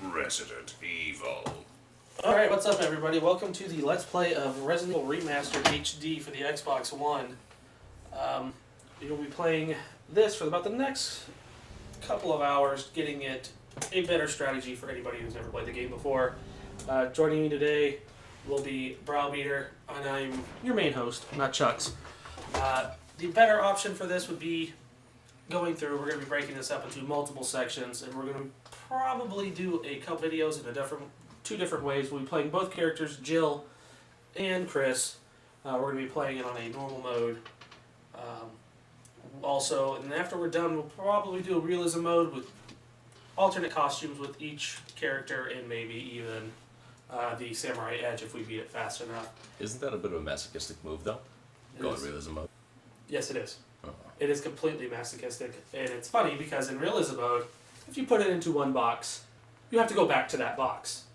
Resident Evil. Alright, what's up everybody? Welcome to the Let's Play of Resident Evil Remastered HD for the Xbox One. You'll be playing this for about the next couple of hours, getting it a better strategy for anybody who's never played the game before. Joining me today will be Browbeater, and I'm your main host, Nutchucks. The better option for this would be going through. We're going to be breaking this up into multiple sections, and we're going to probably do a couple videos in two different ways. We'll be playing both characters, Jill and Chris. We're going to be playing it on a normal mode. Also, and after we're done, we'll probably do a realism mode with alternate costumes with each character, and maybe even the Samurai Edge if we beat it fast enough. Isn't that a bit of a masochistic move, though? Go in realism mode? Yes, it is. Uh-huh. It is completely masochistic, and it's funny because in realism mode, if you put it into one box, you have to go back to that box.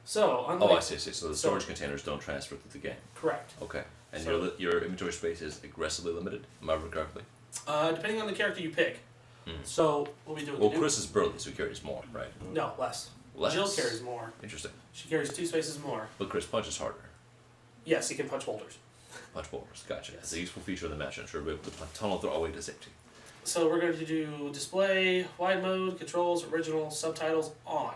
So, unlike... Oh, I see. So the storage containers don't transfer to the game. Correct. Okay. And So- your inventory space is aggressively limited, am I remember correctly? Depending on the character you pick. So, what we do... Well, Chris is burly, so he carries more, right? No, less. Less. Jill carries more. Interesting. She carries 2 spaces more. But Chris punches harder. Yes, he can punch holders. Punch bowlers. Gotcha. Yes. It's a useful feature of the match. I'm sure we'll be able to tunnel through all the way to safety. So we're going to do display, wide mode, controls, original, subtitles on.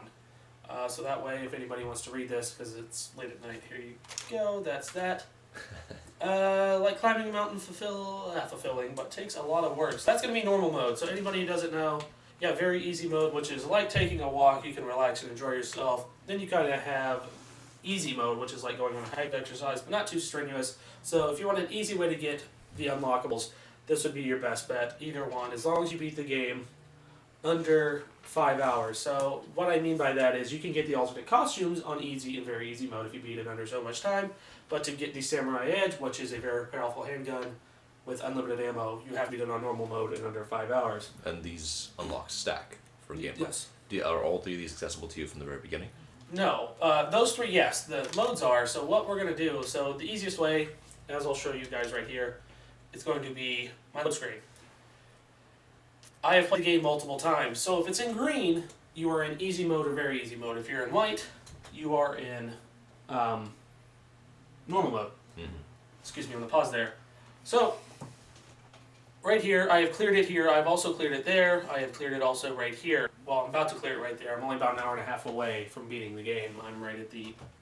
So that way, if anybody wants to read this, because it's late at night, here you go, that's that. Like climbing a mountain, fulfilling, but takes a lot of work. So that's going to be normal mode. So anybody who doesn't know, yeah, very easy mode, which is like taking a walk, you can relax and enjoy yourself. Then you kind of have easy mode, which is like going on a hike exercise, but not too strenuous. So if you want an easy way to get the unlockables, this would be your best bet. Either one, as long as you beat the game under 5 hours. So what I mean by that is you can get the alternate costumes on easy and very easy mode if you beat it under so much time. But to get the Samurai Edge, which is a very powerful handgun with unlimited ammo, you have to beat it on normal mode in under 5 hours. And these unlocks stack for gameplay. Yes. Are all 3 of these accessible to you from the very beginning? No, those 3, yes, the modes are. So what we're going to do, so the easiest way, as I'll show you guys right here, is going to be my load screen. I have played the game multiple times, so if it's in green, you are in easy mode or very easy mode. If you're in white, you are in normal mode. Excuse me on the pause there. So, right here, I have cleared it here. I've also cleared it there. I have cleared it also right here. Well, I'm about to clear it right there. I'm only about an hour and a half away from beating the game. I'm right at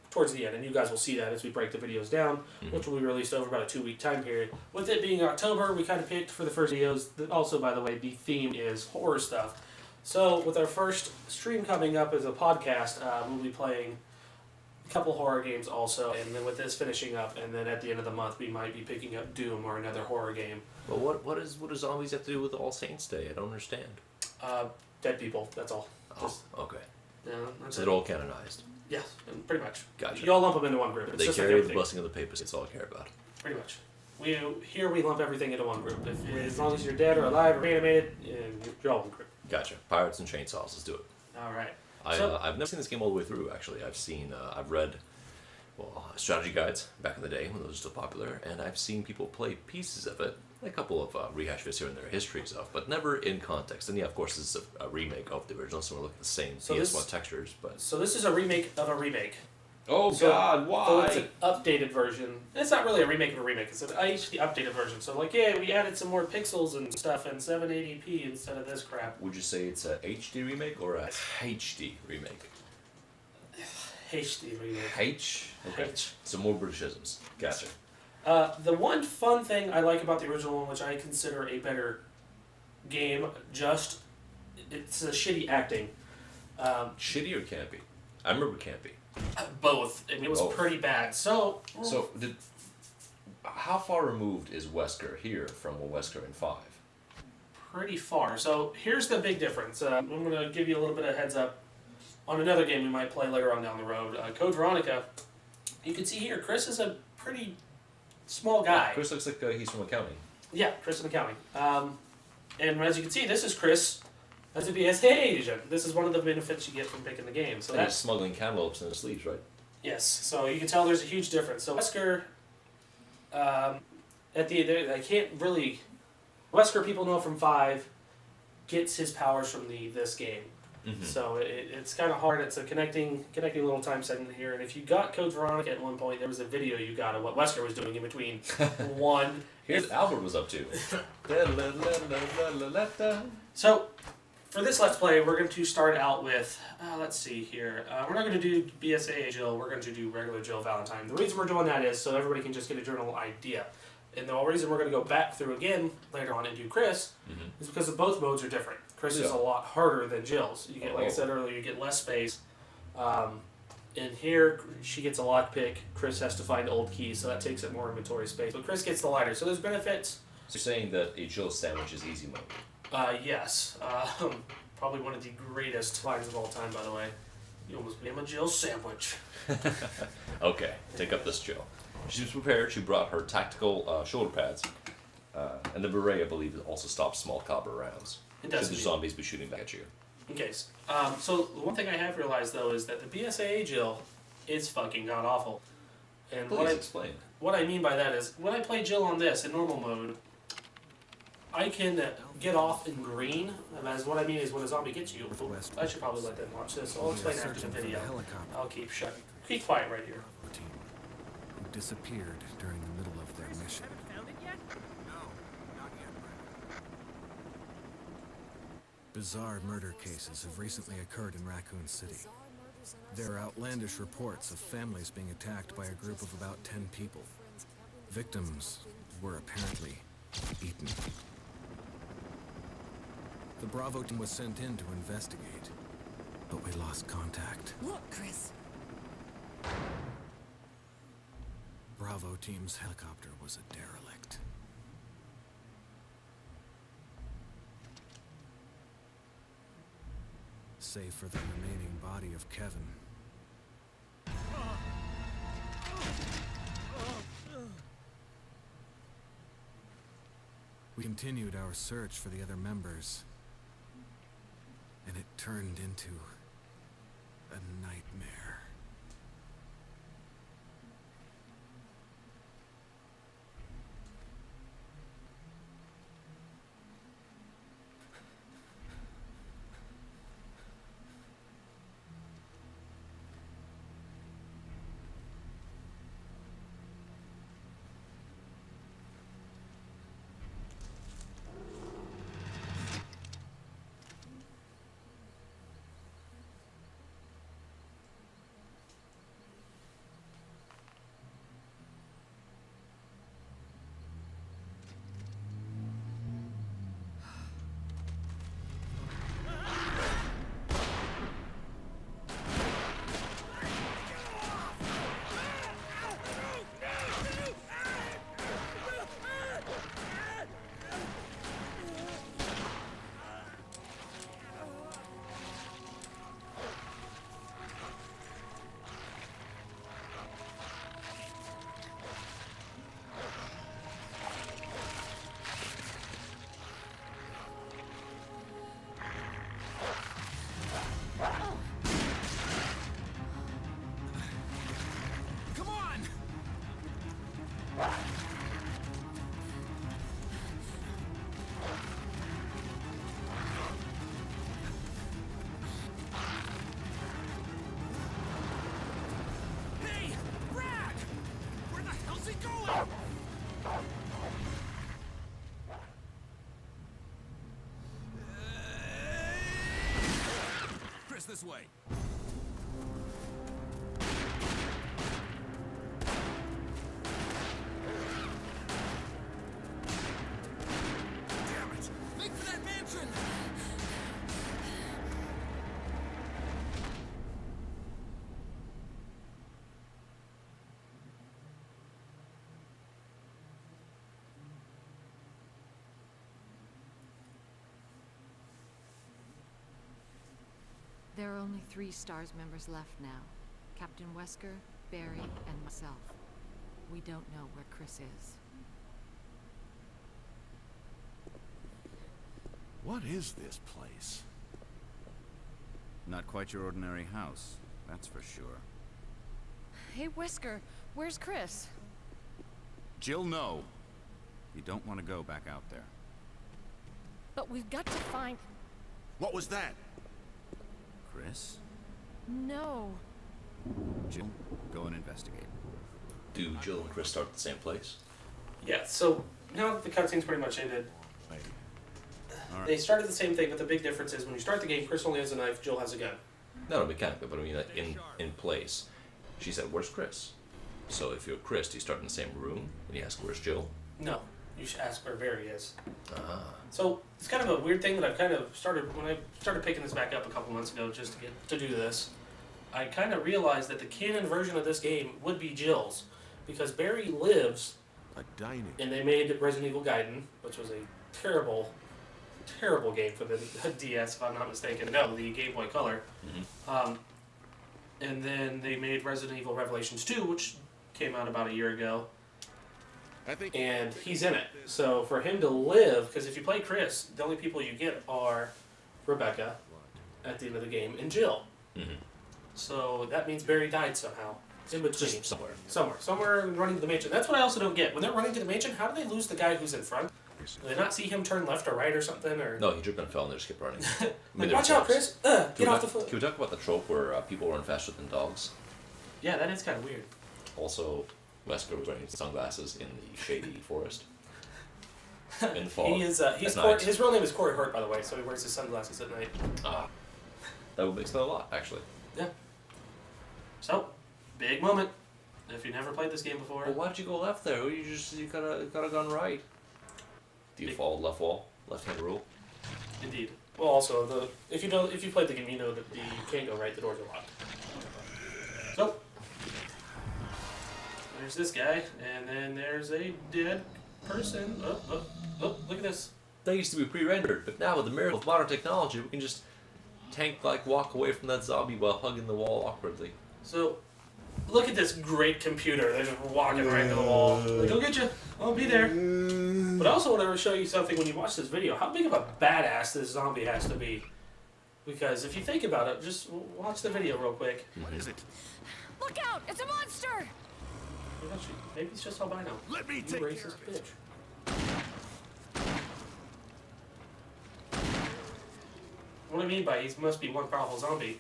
towards the end, and you guys will see that as we break the videos down, which will be released over about a 2-week time period. With it being October, we kind of picked for the first videos. Also, by the way, the theme is horror stuff. So, with our first stream coming up as a podcast, we'll be playing a couple horror games also, and then with this finishing up, and then at the end of the month, we might be picking up Doom or another horror game. Well, what does zombies have to do with All Saints Day? I don't understand. Dead people, that's all. Just, okay. that's So it. they're all canonized. Yes, pretty much. Gotcha. You all lump them into one group. It's They just carry like the everything. blessing of the papacy. That's all I care about. Pretty much. We lump everything into one group. As long as you're dead or alive or reanimated, you're all one group. Gotcha. Pirates and chainsaws. Let's do it. All right. I've never seen this game all the way through, actually. I've read strategy guides back in the day when those were still popular, and I've seen people play pieces of it, a couple of rehash videos here and there, histories of, but never in context. And yeah, of course, this is a remake of the original, so we're looking at the same PS1 textures. But So this is a remake of a remake. oh So- God, So why? it's an updated version. It's not really a remake of a remake. It's an HD updated version. So like, yeah, we added some more pixels and stuff and 780p instead of this crap. Would you say it's a HD remake or a HD remake? HD remake. H. Okay. H. So more Britishisms. Gotcha. The one fun thing I like about the original one, which I consider a better game, it's a shitty acting. Shitty or campy? I remember campy. Both. I mean, it was Both. pretty bad. So How far removed is Wesker here from a Wesker in 5? pretty far. So here's the big difference. I'm going to give you a little bit of heads up on another game we might play later on down the road. Code Veronica. You can see here, Chris is a pretty small guy. Chris looks like he's from accounting. Yeah, Chris in accounting. And as you can see, this is Chris as a BSA agent. This is one of the benefits you get from picking the game. So And he's that's smuggling cantaloupes in his sleeves, right? yes. So you can tell there's a huge difference. So Wesker, I can't really. Wesker, people know from 5, gets his powers from this game. So it's kind of hard. It's a connecting little time segment here. And if you got Code Veronica at one point, there was a video you got of what Wesker was doing in between one. Here's what Albert was up to. So, for this Let's Play, we're going to start out with, let's see here. We're not going to do BSAA Jill, we're going to do regular Jill Valentine. The reason we're doing that is so everybody can just get a general idea. And the reason we're going to go back through again later on and do Chris is because both modes are different. Chris is a lot harder than Jill's. You get, like I said earlier, you get less space. In here, she gets a lockpick. Chris has to find old keys, so that takes up more inventory space. But Chris gets the lighter, so there's benefits. So you're saying that a Jill sandwich is easy mode? Yes. Probably one of the greatest lines of all time, by the way. You almost became a Jill sandwich. Okay, take up this Jill. She was prepared. She brought her tactical shoulder pads. And the beret, I believe, also stops small caliber rounds. It does. Should the zombies be shooting back at you? Okay. So the one thing I have realized, though, is that the BSAA Jill is fucking god-awful. And Please explain. What I mean by that is, when I play Jill on this in normal mode, I can get off in green. As what I mean is when a zombie gets you. I should probably let them watch this. I'll explain after the video. I'll keep quiet right here. Who disappeared during the middle of their mission. Bizarre murder cases have recently occurred in Raccoon City. There are outlandish reports of families being attacked by a group of about 10 people. Victims were apparently eaten. The Bravo team was sent in to investigate, but we lost contact. Look, Chris. Bravo team's helicopter was a derelict. Save for the remaining body of Kevin. We continued our search for the other members, and it turned into a nightmare. This way. Damn it! Make for that mansion! There are only 3 STARS members left now. Captain Wesker, Barry, and myself. We don't know where Chris is. What is this place? Not quite your ordinary house, that's for sure. Hey, Wesker, where's Chris? Jill, no. You don't want to go back out there. But we've got to find... What was that? Chris? No. Jill, go and investigate. Do Jill and Chris start at the same place? Yeah, so now that the cutscene's pretty much ended, Alright. they started the same thing, but the big difference is when you start the game, Chris only has a knife, Jill has a gun. No, mechanically, but I mean like in place. She said, "Where's Chris?" So if you're Chris, do you start in the same room and you ask, "Where's Jill?" No, you should ask where Barry is. Ah. So it's kind of a weird thing that I've kind of started when I started picking this back up a couple months ago just to get to do this. I kind of realized that the canon version of this game would be Jill's because Barry lives, A dining. and they made Resident Evil Gaiden, which was a terrible, terrible game for the DS, if I'm not mistaken. No, the Game Boy Color. And then they made Resident Evil Revelations 2, which came out about a year ago. I think. And he's in it. So for him to live, because if you play Chris, the only people you get are Rebecca at the end of the game and Jill. Mm-hmm. So that means Barry died somehow. In between. Just somewhere. Somewhere running to the mansion. That's what I also don't get. When they're running to the mansion, how do they lose the guy who's in front? Do they not see him turn left or right or something? Or No, he tripped and fell and they just kept running. like, watch out, Chris! Get off the foot. Can we talk about the trope where people run faster than dogs? Yeah, that is kind of weird. Also, Wesker was wearing sunglasses in the shady forest. In the fall. He is. He's At Corey, night. his real name is Corey Hurt, by the way. So he wears his sunglasses at night. Ah. That would explain a lot, actually. Yeah. So, big moment. If you never played this game before, Well, why'd you go left there? You could have gone right. Default left wall, left hand rule. indeed. Well, also if you played the game, you know that you can't go right. The doors are locked. So, there's this guy, and then there's a dead person. Oh, look at this. That used to be pre-rendered, but now with the miracle of modern technology, we can just walk away from that zombie while hugging the wall awkwardly. So, look at this great computer. They're just walking right into the wall. Like, I'll get you. I'll be there. But I also want to show you something when you watch this video. How big of a badass this zombie has to be. Because if you think about it, just watch the video real quick. What is it? Look out! It's a monster! Maybe it's just albino. Let me You take racist care of it. bitch. What I mean by he must be one powerful zombie.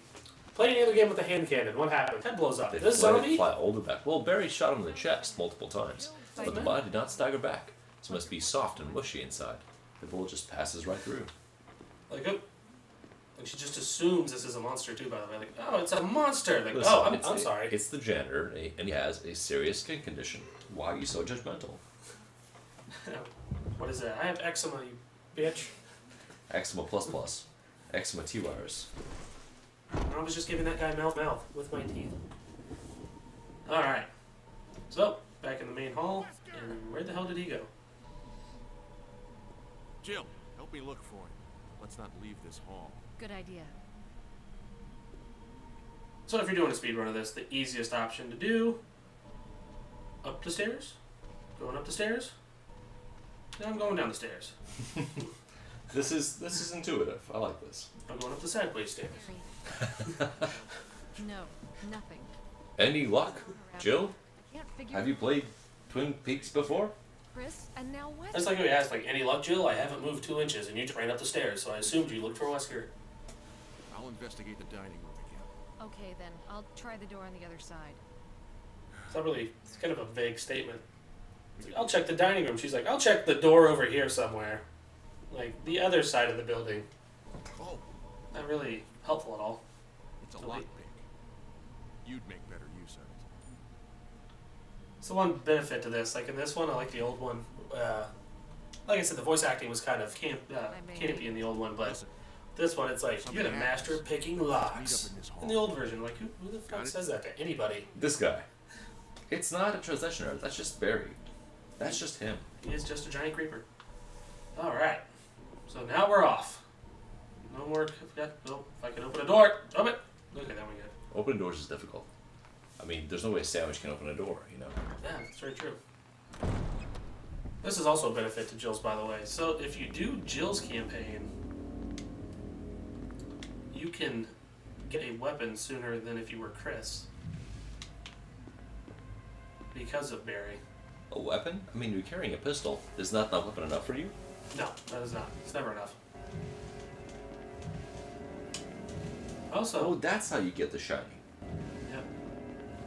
Play any other game with a hand cannon. What happens? Head blows up. They This zombie? fly older back. Well, Barry shot him in the chest multiple times, but the body did not stagger back, so it must be soft and mushy inside. The bullet just passes right through. Like, oh. And she just assumes this is a monster too, by the way. Like, oh, it's a monster. Like, Listen, oh, I'm it's- sorry. It's the janitor, and he has a serious skin condition. Why are you so judgmental? What is that? I have eczema, you bitch. Eczema plus plus. Eczema T-virus. I was just giving that guy mouth with my teeth. Alright. So, back in the main hall, and where the hell did he go? Jill, help me look for him. Let's not leave this hall. Good idea. So if you're doing a speedrun of this, the easiest option to do, up the stairs, going up the stairs, now I'm going down the stairs. This is intuitive. I like this. I'm going up the sideways stairs. No, nothing. Any luck, Jill? I can't figure Have you played Twin Peaks before? Chris and now Wesker. That's like when you asked, like, any luck, Jill? I haven't moved 2 inches, and you just ran up the stairs, so I assumed you looked for Wesker. I'll investigate the dining room again. Okay then, I'll try the door on the other side. It's kind of a vague statement. It's like, I'll check the dining room. She's like, I'll check the door over here somewhere. Like, the other side of the building. Oh, Not really helpful at all. it's a Oh, wait. lockpick. You'd make better use of it. It's the one benefit to this. Like, in this one, I like the old one. Like I said, the voice acting was kind of campy in the old one, but Listen, this one, it's like, you're the master of picking locks. Meet up in this hall. In the old version, like, who the fuck Got it? says that to anybody? This guy. It's not a translation error. That's just Barry. That's just him. He is just a giant creeper. Alright. So now we're off. No more. If I can open a door. Open it. Okay, there we go. Opening doors is difficult. I mean, there's no way a sandwich can open a door, you know? Yeah, that's very true. This is also a benefit to Jill's, by the way. So if you do Jill's campaign, you can get a weapon sooner than if you were Chris. Because of Barry. A weapon? I mean, you're carrying a pistol. Is that not weapon enough for you? No, that is not. It's never enough. Also, Oh, that's how you get the shiny. yep.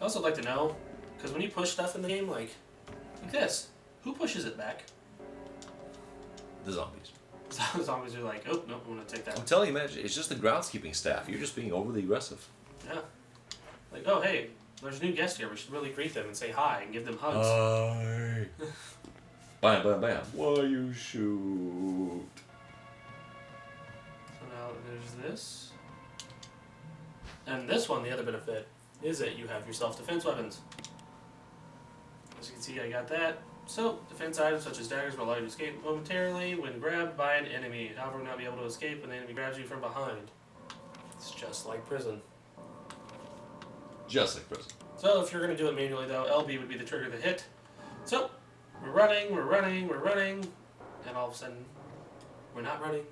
I also like to know, because when you push stuff in the game, like this, who pushes it back? The zombies. Zombies are like, oh, no, I'm going to take I'm that. telling you, man, it's just the groundskeeping staff. You're just being overly aggressive. Yeah. Like, oh, hey, there's a new guest here. We should really greet them and say hi and give them hugs. Hi. Bam, bam, bam. Why you shoot? So now there's this. And this one, the other benefit, is that you have your self-defense weapons. As you can see, I got that. So, defense items such as daggers will allow you to escape momentarily when grabbed by an enemy. However, will not be able to escape when the enemy grabs you from behind. It's just like prison. Just like prison. So, if you're going to do it manually, though, LB would be the trigger to hit. So, we're running, and all of a sudden, we're not running,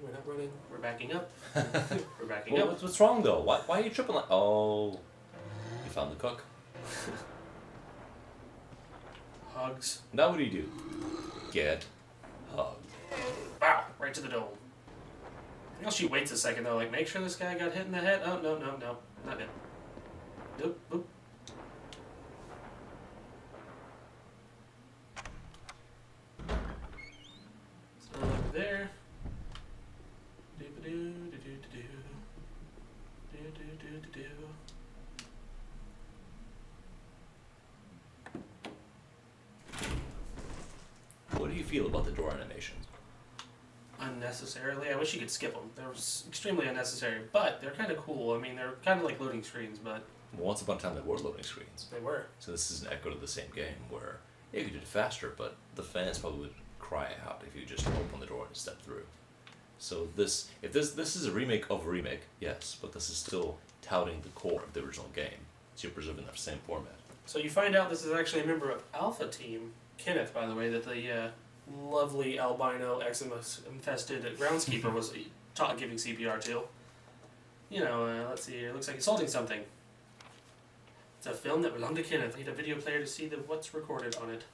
we're backing up. We're backing Well, up. what's wrong though? Why are you tripping like? Oh, you found the cook. Hugs. Now what do? Get hugged. Wow, right to the dome. I know she waits a second though, like make sure this guy got hit in the head. Oh, no, not him. Nope, nope. So over there. Doo-ba-doo-doo-doo-doo-doo. Doo-doo-doo-doo-doo. What do you feel about the door animations? Unnecessarily. I wish you could skip them. They're extremely unnecessary, but they're kind of cool. I mean, they're kind of like loading screens, but Well, once upon a time, there were loading screens. they were. So this is an echo to the same game where you could do it faster, but the fans probably would cry out if you just open the door and step through. So this is a remake of a remake, yes, but this is still touting the core of the original game. So you're preserving that same format. So you find out this is actually a member of Alpha Team, Kenneth, by the way, that the lovely albino eczema-infested groundskeeper was giving CPR to. You know, let's see here. Looks like he's holding something. It's a film that belonged to Kenneth. I need a video player to see what's recorded on it.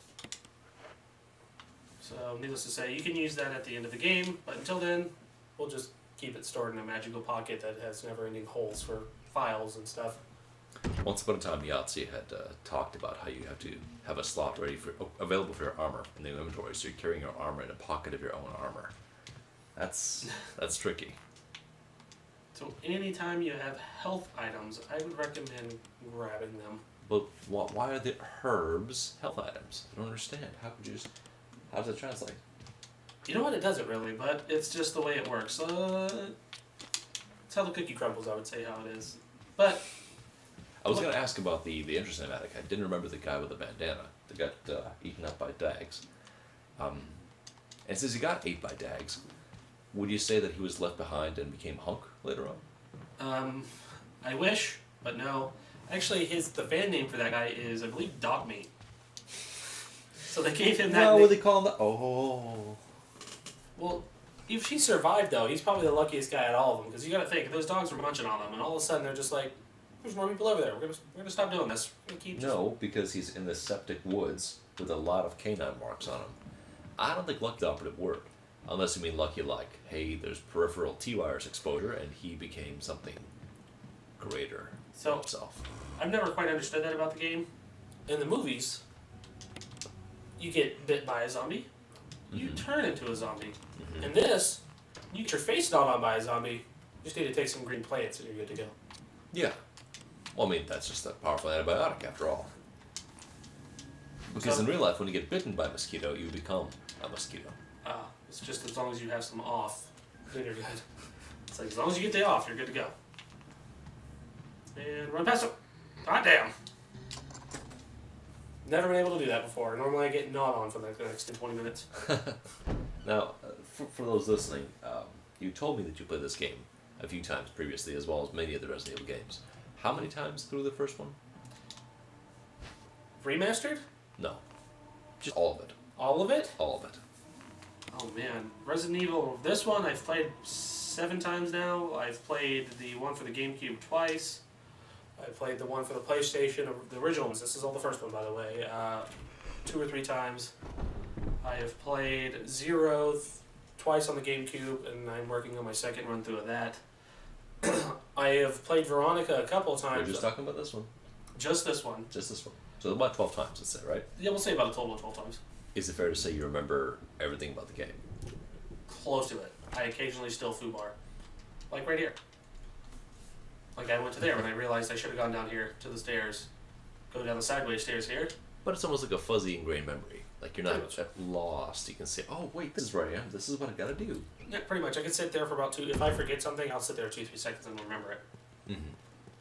So, needless to say, you can use that at the end of the game, but until then, we'll just keep it stored in a magical pocket that has never-ending holes for files and stuff. Once upon a time, Yahtzee had talked about how you have to have a slot available for your armor in the inventory, so you're carrying your armor in a pocket of your own armor. That's tricky. So anytime you have health items, I would recommend grabbing them. But why are the herbs health items? I don't understand. How does it translate? You know what? It doesn't really, but it's just the way it works. It's how the cookie crumbles, I would say how it is. But I was going to ask about the entrance animatic. I didn't remember the guy with the bandana that got eaten up by dags. And since he got ate by dags, would you say that he was left behind and became Hunk later on? I wish, but no. Actually, the fan name for that guy is, I believe, Dog Meat. So they gave him that No, name. what they call him? Oh. Well, if he survived, though, he's probably the luckiest guy out of all of them. Because you got to think, those dogs were munching on them, and all of a sudden they're just like, there's more people over there. We're gonna stop doing this. We're gonna keep No, because he's in the septic woods with a lot of canine marks on him. I don't think lucky the operative word. Unless you mean lucky like, hey, there's peripheral T-virus exposure and he became something greater than himself. I've never quite understood that about the game. In the movies, you get bit by a zombie, you turn into a zombie. In this, you get your face gnawed on by a zombie, you just need to take some green plants and you're good to go. Yeah. Well, I mean, that's just a powerful antibiotic after all. Because in real life, when you get bitten by a mosquito, you become a mosquito. It's just as long as you have some off, then you're good. It's like as long as you get day off, you're good to go. And run past him. God damn. Never been able to do that before. Normally I get gnawed on for the next 20 minutes. Now, for those listening, you told me that you played this game a few times previously, as well as many of the Resident Evil games. How many times through the first one? Remastered? No. Just all of it. All of it? All of it. Oh man. Resident Evil, this one I've played 7 times now. I've played the one for the GameCube twice. I played the one for the PlayStation, the original ones. This is all the first one, by the way. 2 or 3 times. I have played Zero twice on the GameCube, and I'm working on my second run through of that. I have played Veronica a couple of We're times. just talking about this one. Just this one. Just this one. So about 12 times, let's say, right? Yeah, we'll say about a total of 12 times. Is it fair to say you remember everything about the game? Close to it. I occasionally still foobar. Like right here. Like I went to there when I realized I should have gone down here to the stairs. Go down the sideways stairs here. But it's almost like a fuzzy ingrained memory. Like you're not Pretty much. lost. You can say, oh, wait, this is where I am. This is what I gotta do. Yeah, pretty much. I can sit there for about if I forget something, I'll sit there 2-3 seconds and remember it. Mm-hmm.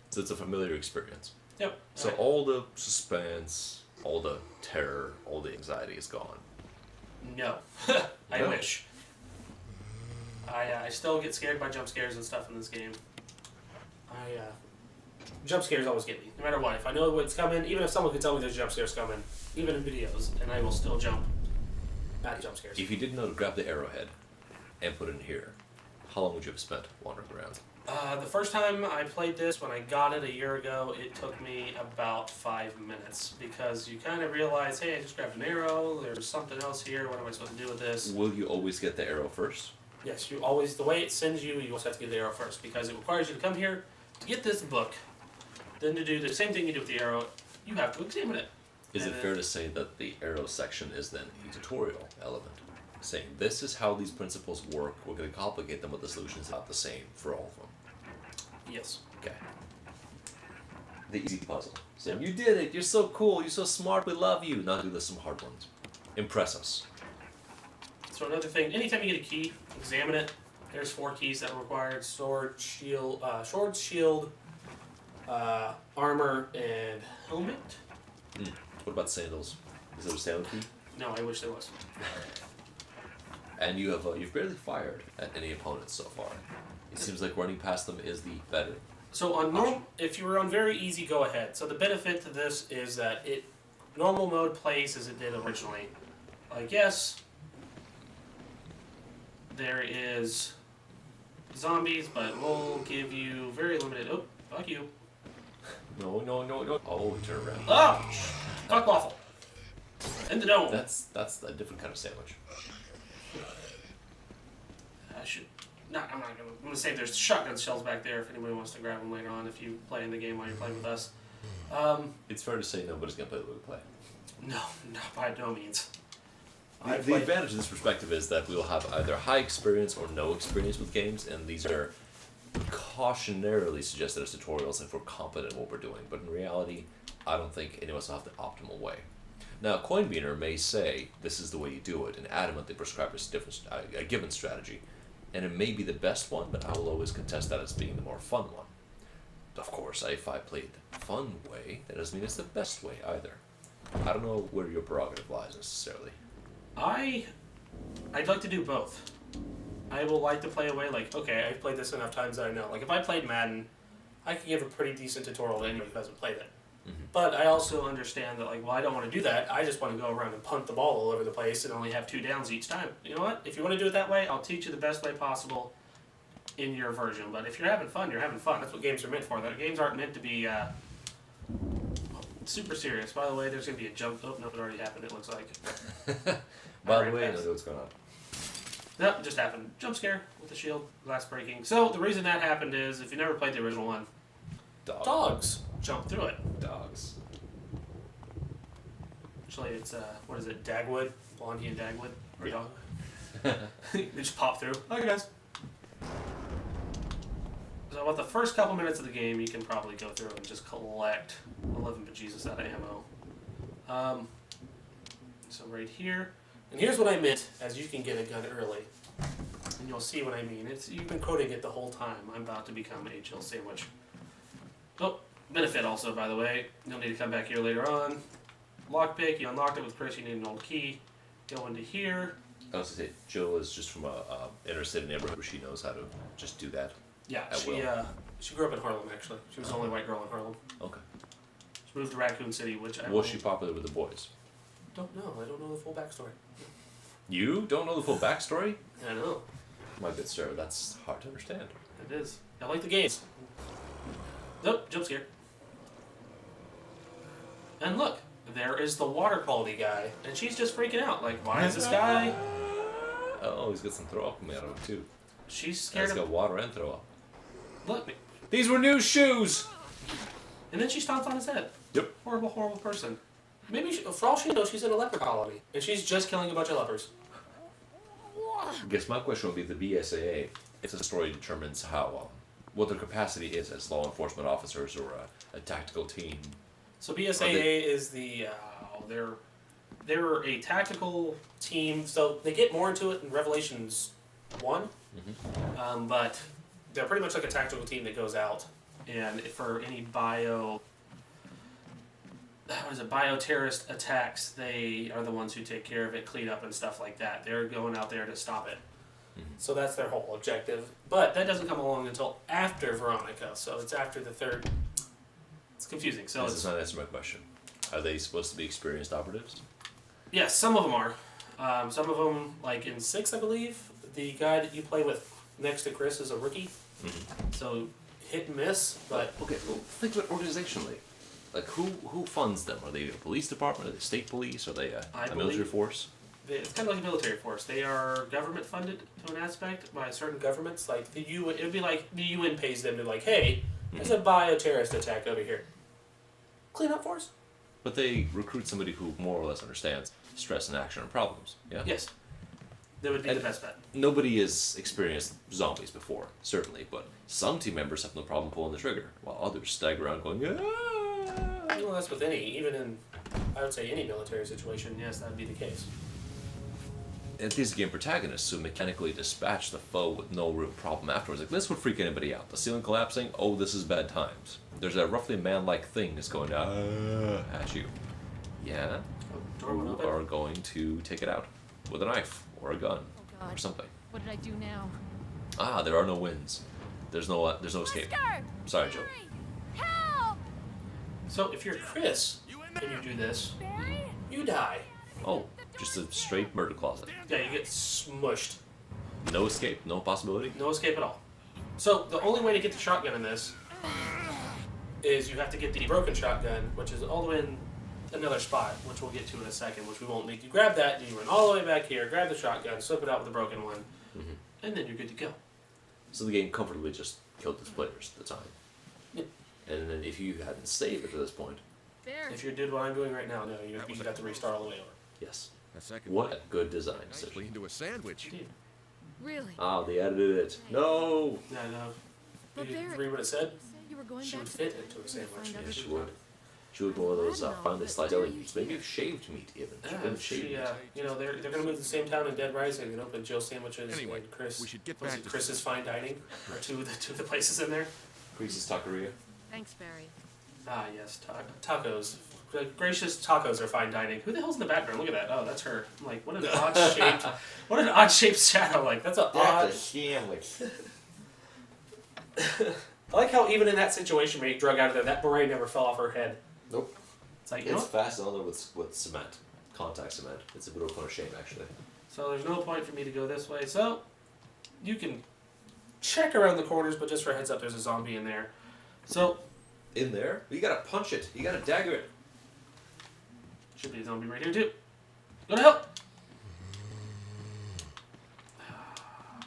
So it's a familiar experience. Yep. So all the suspense, all the terror, all the anxiety is gone. No. I No. wish. I still get scared by jump scares and stuff in this game. Jump scares always get me, no matter what. If I know what's coming, even if someone can tell me there's jump scares coming, even in videos, and I will still jump at jump scares. If you didn't know to grab the arrowhead and put it in here, how long would you have spent wandering around? The first time I played this, when I got it a year ago, it took me about 5 minutes because you kind of realize, hey, I just grabbed an arrow, there's something else here, what am I supposed to do with this? Will you always get the arrow first? Yes, you always, the way it sends you, you always have to get the arrow first because it requires you to come here to get this book, then to do the same thing you do with the arrow, you have to examine it. Is And it fair to say that the arrow section is then a tutorial element? Saying, this is how these principles work, we're going to complicate them, but the solution's not the same for all of them. Yes. Okay. The easy puzzle. So you did it, you're so cool, you're so smart, we love you. Now do this some hard ones. Impress us. So another thing, anytime you get a key, examine it. There's 4 keys that are required: sword, shield, armor, and helmet. What about sandals? Is there a sandal key? No, I wish there was. And you have you've barely fired at any opponents so far. It seems like running past them is the better. So on normal, if you were on very easy, go ahead. So the benefit to this is that normal mode plays as it did originally. Like yes, there is zombies, but we'll give you very limited. Oh, fuck you! No. Oh, turn around. Oh, fuck waffle. In the dome. That's a different kind of sandwich. I should. No, I'm not gonna. I'm gonna say there's shotgun shells back there if anybody wants to grab them later on. If you play in the game while you're playing with us. It's fair to say nobody's gonna play the way we play. No, by no means. The advantage of this perspective is that we will have either high experience or no experience with games, and these are cautionarily suggested as tutorials if we're competent in what we're doing. But in reality, I don't think any of us will have the optimal way. Now, Coinbeaner may say this is the way you do it and adamantly prescribe a given strategy, and it may be the best one, but I will always contest that as being the more fun one. Of course, if I played the fun way, that doesn't mean it's the best way either. I don't know where your prerogative lies necessarily. I'd like to do both. I will like to play a way like, okay, I've played this enough times that I know. Like if I played Madden, I can give a pretty decent tutorial to anybody who hasn't played it. Mm-hmm. But I also understand that, like, well, I don't want to do that. I just want to go around and punt the ball all over the place and only have 2 downs each time. You know what? If you want to do it that way, I'll teach you the best way possible in your version. But if you're having fun, you're having fun. That's what games are meant for. That games aren't meant to be super serious. By the way, there's going to be a jump. Oh, no, it already happened, it looks like. By the way, I know what's going on. Nope, it just happened. Jump scare with the shield, glass breaking. So the reason that happened is, if you never played the original one, dogs jump through it. Dogs. Actually, it's, what is it, Dagwood? Blondie and Dagwood? Or dog? They just pop through. Hi, guys. So about the first couple minutes of the game, you can probably go through and just collect 11 bejesus out of ammo. So right here. And here's what I meant, as you can get a gun early. And you'll see what I mean. You've been quoting it the whole time. I'm about to become a chill sandwich. Oh, benefit also, by the way. You'll need to come back here later on. Lockpick, you unlocked it with Chris, you need an old key. Go into here. I was going to say, Jill is just from a inner city neighborhood where she knows how to just do that. Yeah, At will. she grew up in Harlem, actually. She was the only white girl in Harlem. Okay. She moved to Raccoon City, which I Was she popular with the boys? don't know. I don't know the full backstory. You don't know the full backstory? I know. My good sir, that's hard to understand. It is. I like the games. Nope, jump scare. And look, there is the water quality guy, and she's just freaking out. Like, why is this guy? Oh, he's got some throw up coming out of him too. She's He's scared got of. water and throw up. Look, These were new shoes! And then she stomps on his head. Yep. Horrible, horrible person. Maybe, for all she knows, she's in a leper colony. And she's just killing a bunch of lepers. I guess my question would be the BSAA, if the story determines how, what their capacity is as law enforcement officers or a tactical team. So BSAA is the, they're a tactical team. So they get more into it in Revelations 1. But they're pretty much like a tactical team that goes out. And for any bioterrorist attacks, they are the ones who take care of it, clean up and stuff like that. They're going out there to stop it. So that's their whole objective. But that doesn't come along until after Veronica. So it's after the third. It's confusing. So This does not answer my question. Are they supposed to be experienced operatives? yes, some of them are. Some of them, like in 6, I believe, the guy that you play with next to Chris is a rookie. So hit and miss, but Okay, well, think of it organizationally. Like, who funds them? Are they a police department? Are they state police? Are they a military force? it's kind of like a military force. They are government funded to an aspect by certain governments. Like the UN, it would be like the UN pays them to like, hey, there's a bioterrorist attack over here. Clean up for us. But they recruit somebody who more or less understands stress and action and problems. Yeah. Yes. That would be And the best bet. Nobody has experienced zombies before, certainly, but some team members have no problem pulling the trigger, while others stagger around going, ah! Well, that's with any, even in, I would say any military situation, yes, that would be the case. And these game protagonists who mechanically dispatch the foe with no real problem afterwards. Like, this would freak anybody out. The ceiling collapsing, oh, this is bad times. There's a roughly man-like thing that's going at you. Yeah, Door went you open. are going to take it out with a knife or a gun Oh, or God. something. What did I do now? Ah, there are no wins. There's no escape. Sorry, Joe. Help! So if you're Chris and you do this, Barry? you die. Oh, just a straight murder closet. Yeah, you get smushed. No escape, no possibility. No escape at all. So the only way to get the shotgun in this is you have to get the broken shotgun, which is all the way in another spot, which we'll get to in a second, which we won't make you grab that, and you run all the way back here, grab the shotgun, slip it out with the broken one, and then you're good to go. So the game comfortably just killed its players at the time. Yep. And then if you hadn't saved it to this point, Barry. If you did what I'm doing right now, no, you'd have to restart all the way over. yes. A second. What a good design Nicely decision. into a sandwich. Dude, Really? Ah, they edited it. No! no. But Did you Barry- read what it said? You said you were going She back would to fit the- into a to sandwich, find yes, other She she people. would. She would be one of those finely sliced Why are you aliens. Maybe here? shaved meat, even. She Yeah, couldn't shave meat. they're gonna move to the same town in Dead Rising and open Jill Sandwiches Anyway, and Chris. we should get was back it to- Chris's Fine Dining, or two of the places in there. Creases Taqueria. Thanks, Barry. Ah, yes, tacos. Gracious tacos are fine dining. Who the hell's in the background? Look at that. Oh, that's her. I'm like, what an odd shaped shadow. Like, that's an odd. sandwich. I like how even in that situation where you drug out of there, that beret never fell off her head. Nope. It's like, you know It's what? fast on there with cement. Contact cement. It's a bit of a shame, actually. So there's no point for me to go this way. So you can check around the corners, but just for a heads up, there's a zombie in there. So In there? You gotta punch it. You gotta dagger it. should be a zombie right here too. Go to help.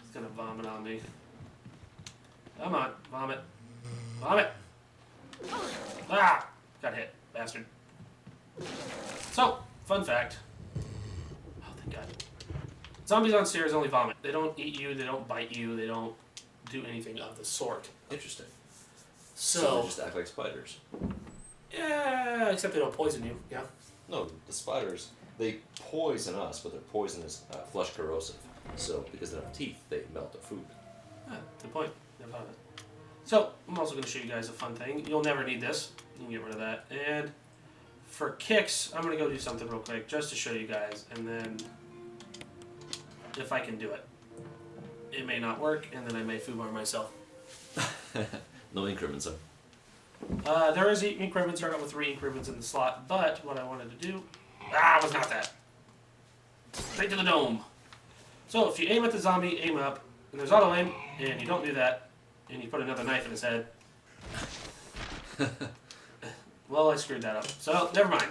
He's gonna vomit on me. Come on, vomit. Vomit. Ah! Got hit, bastard. So, fun fact. Oh, thank God. Zombies on stairs only vomit. They don't eat you, they don't bite you, they don't do anything of the sort. Interesting. So, they just act like spiders. yeah, except they don't poison you, yeah. No, the spiders, they poison us, but their poison is flesh corrosive. So, because they don't have teeth, they melt the food. Ah, good point. Never thought of it. So, I'm also going to show you guys a fun thing. You'll never need this. You can get rid of that. And for kicks, I'm going to go do something real quick just to show you guys. And then, if I can do it. It may not work, and then I may foobar myself. No increments, though. There is increments. Start out with 3 increments in the slot. But what I wanted to do... Ah, was not that. Straight to the dome. So, if you aim at the zombie, aim up. And there's auto aim, and you don't do that. And you put another knife in his head. Well, I screwed that up. So, never mind.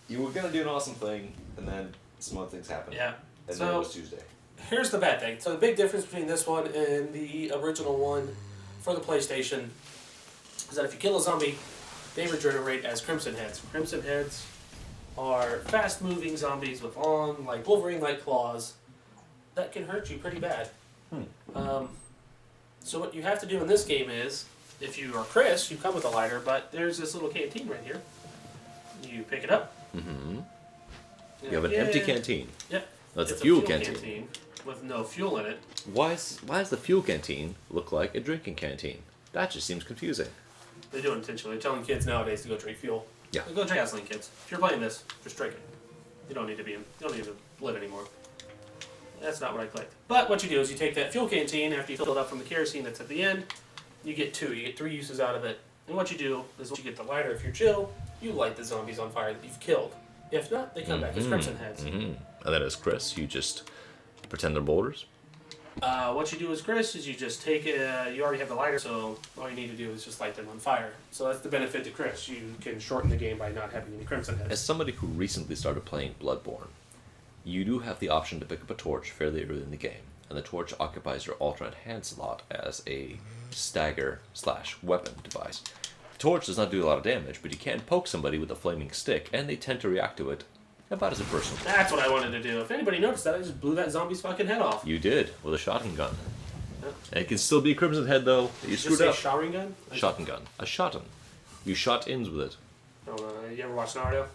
You were gonna do an awesome thing, and then some other things happened. Yeah. And So- then it was Tuesday. Here's the bad thing. So, the big difference between this one and the original one for the PlayStation is that if you kill a zombie, they regenerate as Crimson Heads. Crimson Heads are fast-moving zombies with long, like Wolverine-like claws that can hurt you pretty bad. So what you have to do in this game is, if you are Chris, you come with a lighter, but there's this little canteen right here. You pick it up. Mm-hmm. You have an empty canteen. Yep. That's It's a fuel canteen. with no fuel in it. Why does the fuel canteen look like a drinking canteen? That just seems confusing. They do it intentionally. They're telling kids nowadays to go drink fuel. Yeah. Go drink gasoline, kids. If you're playing this, just drink it. You don't need to live anymore. That's not what I clicked. But what you do is you take that fuel canteen after you fill it up from the kerosene that's at the end. You get 3 uses out of it. And what you do is once you get the lighter, if you're chill, you light the zombies on fire that you've killed. If not, they come back as Crimson Heads. Mm-hmm. And then as Chris, you just pretend they're boulders. What you do as Chris is you just take it, you already have the lighter, so all you need to do is just light them on fire. So that's the benefit to Chris. You can shorten the game by not having any Crimson Heads. As somebody who recently started playing Bloodborne, you do have the option to pick up a torch fairly early in the game, and the torch occupies your alternate hand slot as a stagger/weapon device. The torch does not do a lot of damage, but you can poke somebody with a flaming stick, and they tend to react to it about as a person. That's what I wanted to do. If anybody noticed that, I just blew that zombie's fucking head off. You did, with a shotgun gun. Yeah. And it can still be a Crimson Head, though. You Just screwed say up. shotgun gun? Shotgun gun. A shotgun. You shot ins with it. You ever watch Naruto?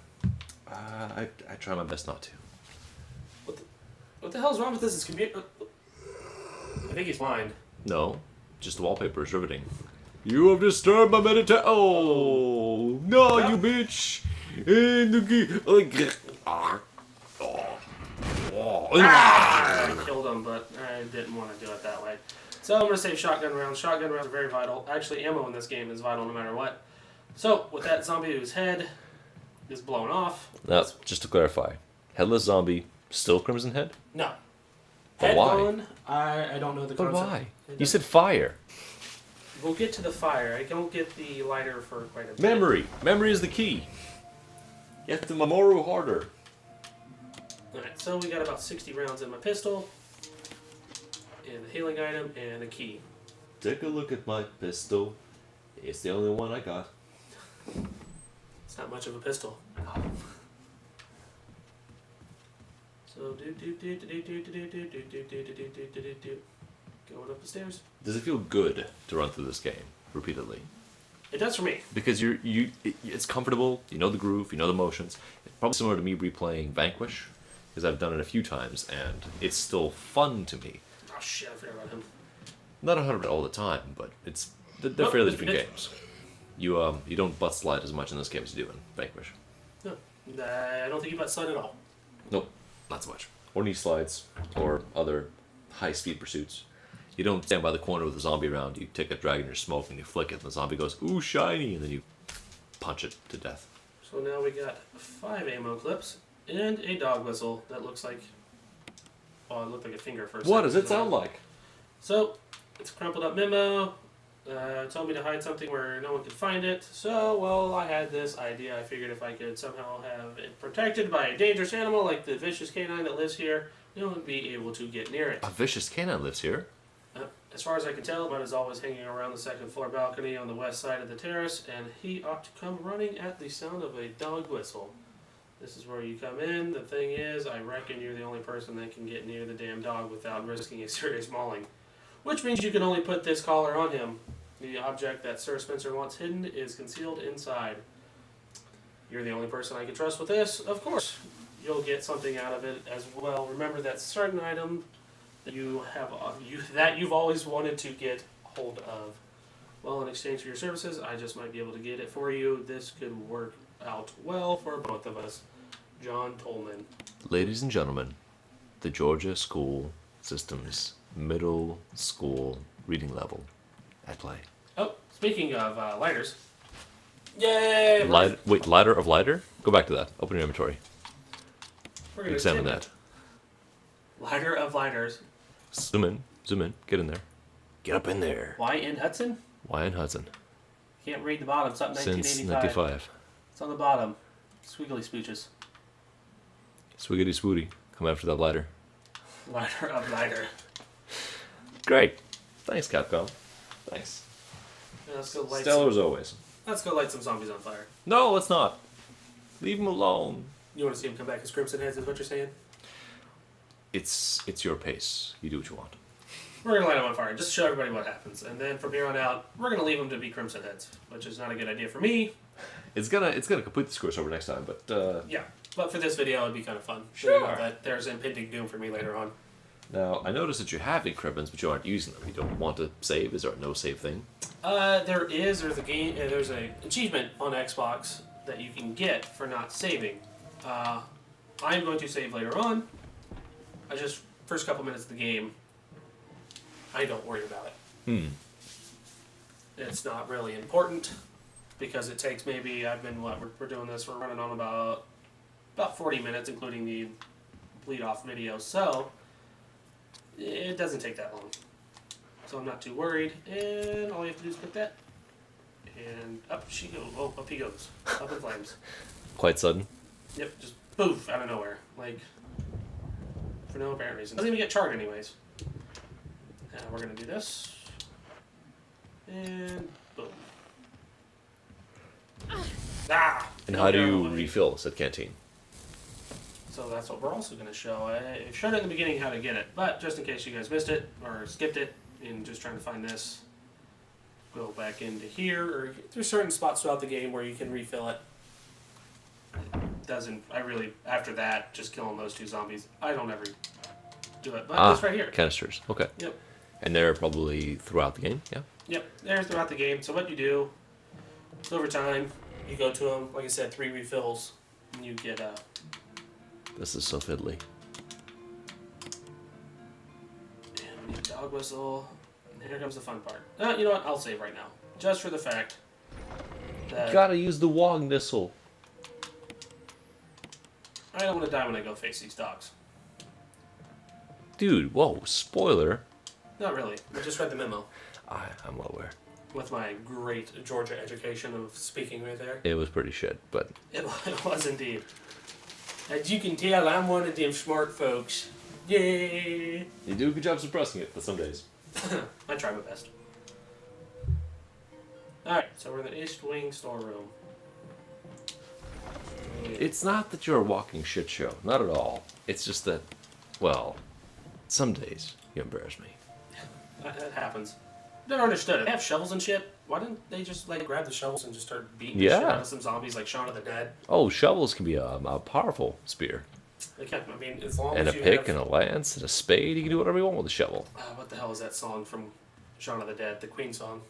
I try my best not to. What the hell's wrong with this? It's computer. I think he's blind. No, just the wallpaper is riveting. You have disturbed my meditation. Oh, no, Yeah. you bitch. In the I killed him, but I didn't want to do it that way. So I'm going to save shotgun rounds. Shotgun rounds are very vital. Actually, ammo in this game is vital no matter what. So, with that zombie whose head is blown off. Now, just to clarify, headless zombie, still Crimson Head? No. But Head why? gone, I don't know the But concept. why? You said fire. We'll get to the fire. I don't get the lighter for quite a bit. Memory. Memory is the key. You have to memory harder. Alright, so we got about 60 rounds in my pistol. And the healing item and a key. Take a look at my pistol. It's the only one I got. It's not much of a pistol. So going up the stairs. Does it feel good to run through this game repeatedly? It does for me. Because it's comfortable. You know the groove. You know the motions. It's probably similar to me replaying Vanquish, because I've done it a few times and it's still fun to me. Oh shit! I forgot about him. Not 100% all the time, but they're Nope, fairly it's different ridiculous. games. You don't butt slide as much in this game as you do in Vanquish. No, I don't think you butt slide at all. Nope, not so much. Or knee slides, or other high-speed pursuits. You don't stand by the corner with a zombie around. You take a drag in your smoke and you flick it, and the zombie goes, "Ooh, shiny," and then you punch it to death. So now we got 5 ammo clips and a dog whistle that looks like. Oh, it looked like a finger first. What does it sound like? So it's a crumpled up memo. Told me to hide something where no one could find it. So, well, I had this idea. I figured if I could somehow have it protected by a dangerous animal like the vicious canine that lives here, no one would be able to get near it. A vicious canine lives here. As far as I can tell, Bud is always hanging around the second floor balcony on the west side of the terrace, and he ought to come running at the sound of a dog whistle. This is where you come in. The thing is, I reckon you're the only person that can get near the damn dog without risking a serious mauling. Which means you can only put this collar on him. The object that Sir Spencer wants hidden is concealed inside. You're the only person I can trust with this. Of course, you'll get something out of it as well. Remember that certain item that you've always wanted to get hold of. Well, in exchange for your services, I just might be able to get it for you. This could work out well for both of us. John Tolman. Ladies and gentlemen, the Georgia School System's middle school reading level at play. Oh, speaking of lighters. Yay! Wait, lighter of lighter? Go back to that. Open your inventory. We're gonna Examine examine that. Lighter of lighters. Zoom in, get in there. Get up in there. Y.N. Hudson? Wyan Hudson. Can't read the bottom. Something Since 1985. 95. It's on the bottom. Squiggly spooches. Swiggity swooty. Come after that lighter. Lighter of lighter. Great. Thanks, Capcom. Thanks. Let's go light Stellar as some, always. let's go light some zombies on fire. No, let's not. Leave him alone. You want to see him come back as Crimson Heads, is what you're saying? It's your pace. You do what you want. We're gonna light them on fire, just to show everybody what happens. And then from here on out, we're gonna leave them to be Crimson Heads, which is not a good idea for me. It's gonna complete the score over next time, but Yeah, but for this video, it'd be kind of fun. Sure. You know that there's impending doom for me later on. now I noticed that you have increments, but you aren't using them. You don't want to save. Is there a no save thing? There's a achievement on Xbox that you can get for not saving. I'm going to save later on. I just first couple minutes of the game, I don't worry about it. It's not really important because it takes maybe we're doing this. We're running on about 40 minutes, including the bleed off video. So it doesn't take that long. So I'm not too worried. And all you have to do is click that, and up she goes. Oh, up he goes. Up in flames. Quite sudden. Yep, just poof out of nowhere, like for no apparent reason. Doesn't even get charred anyways. And we're gonna do this, and boom. Ah! And No how do you arrow. refill said canteen? So that's what we're also gonna show. I showed in the beginning how to get it, but just in case you guys missed it or skipped it, and just trying to find this, go back into here, or there's certain spots throughout the game where you can refill it. After that, just killing those two zombies, I don't ever do it, but it's right here. Canisters. Okay. Yep. And they're probably throughout the game. Yeah. Yep, there's throughout the game. So what you do, so over time, you go to them, like I said, 3 refills, and you get This is so fiddly. and we need a dog whistle, and here comes the fun part. You know what, I'll save right now, just for the fact that Gotta use the Wog Missile. I don't want to die when I go face these dogs. Dude, whoa, spoiler. Not really, I just read the memo. I'm well aware. With my great Georgia education of speaking right there. It was pretty shit, but It was indeed. As you can tell, I'm one of them smart folks. Yay! you do a good job suppressing it, but some days. I try my best. Alright, so we're in the East Wing storeroom. It's not that you're a walking shit show. Not at all. It's just that, well, some days you embarrass me. That happens. Never understood it. They have shovels and shit. Why didn't they just like grab the shovels and just start beating the shit Yeah. out of some zombies like Shaun of the Dead? Oh, shovels can be a powerful spear. They can't. I mean, as long And a as you pick have, and a lance and a spade. You can do whatever you want with a shovel. what the hell is that song from Shaun of the Dead? The Queen song.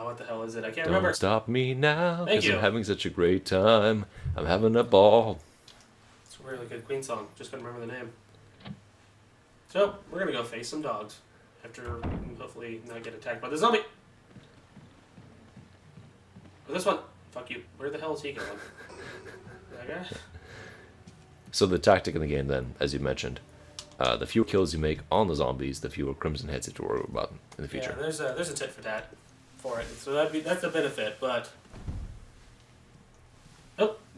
What the hell is it? I can't Don't remember. stop me now, Thank because you. I'm having such a great time. I'm having a ball. It's a really good Queen song. Just couldn't remember the name. So we're gonna go face some dogs after hopefully not get attacked by the zombie. Or this one. Fuck you. Where the hell is he going? That guy? So the tactic in the game then, as you mentioned, the fewer kills you make on the zombies, the fewer Crimson Heads you have to worry about in the future. Yeah, there's a tit for tat for it. So that's a benefit, but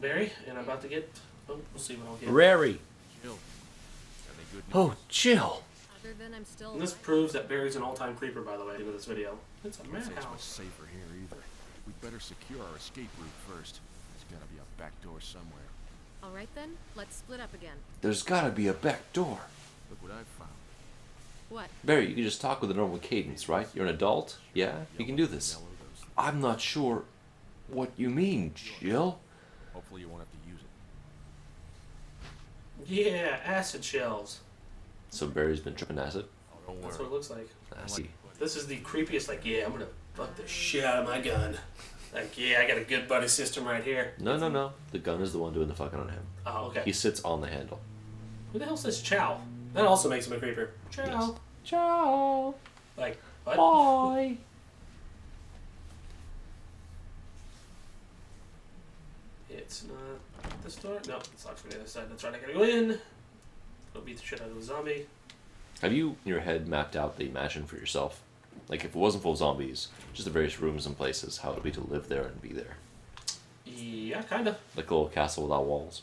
Barry, and I'm about to get we'll see what I'll get. Rary. Jill, got any good news? Oh, Jill. Other than I'm still And this proves that Barry's an all-time creeper, by the way, into this video. It's a Don't say it's much madhouse. safer here either. We'd better secure our escape route first. There's gotta be a back door somewhere. all right then. Let's split up again. There's gotta be a back door. Look what I've found. What? Barry, you can just talk with a normal cadence, right? You're an adult? Yeah? You can do this. Yellow, those. I'm not sure what you mean, Jill. Hopefully you won't have to use it. Yeah, acid shells. So Barry's been tripping acid? Oh, don't That's worry. what it looks like. I see. This is the creepiest, like, yeah, I'm gonna fuck the shit out of my gun. Like, yeah, I got a good buddy system right here. No. The gun is the one doing the fucking on him. Oh, okay. He sits on the handle. Who the hell says chow? That also makes him a creeper. Chow. Yes. Ciao. Like, what? Bye. It's not this door. No, it's locked from the other side. That's right, I gotta go in. Go beat the shit out of the zombie. Have you, in your head, mapped out the mansion for yourself? Like, if it wasn't full of zombies, just the various rooms and places, how it would be to live there and be there? Yeah, kinda. Like a little castle without walls.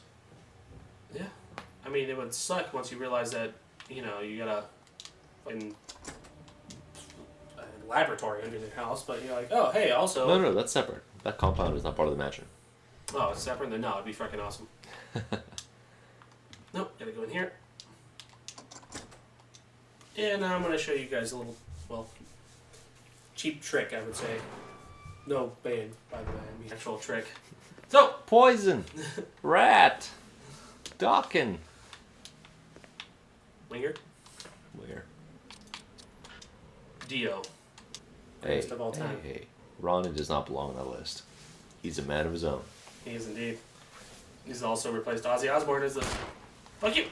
Yeah. I mean, it would suck once you realize that, you know, you gotta fucking laboratory under their house, but you're like, oh, hey, also... No, that's separate. That compound is not part of the mansion. Oh, it's separate? Then no, it'd be freaking awesome. Nope, gotta go in here. And now I'm gonna show you guys a little, well, cheap trick, I would say. No bane, by the way, I mean actual trick. So, Poison! Rat! Dawkin! Winger, Where? Dio. Hey, Greatest of all time. hey. Ronnie does not belong on that list. He's a man of his own. He is indeed. He's also replaced Ozzy Osbourne as the... Fuck you!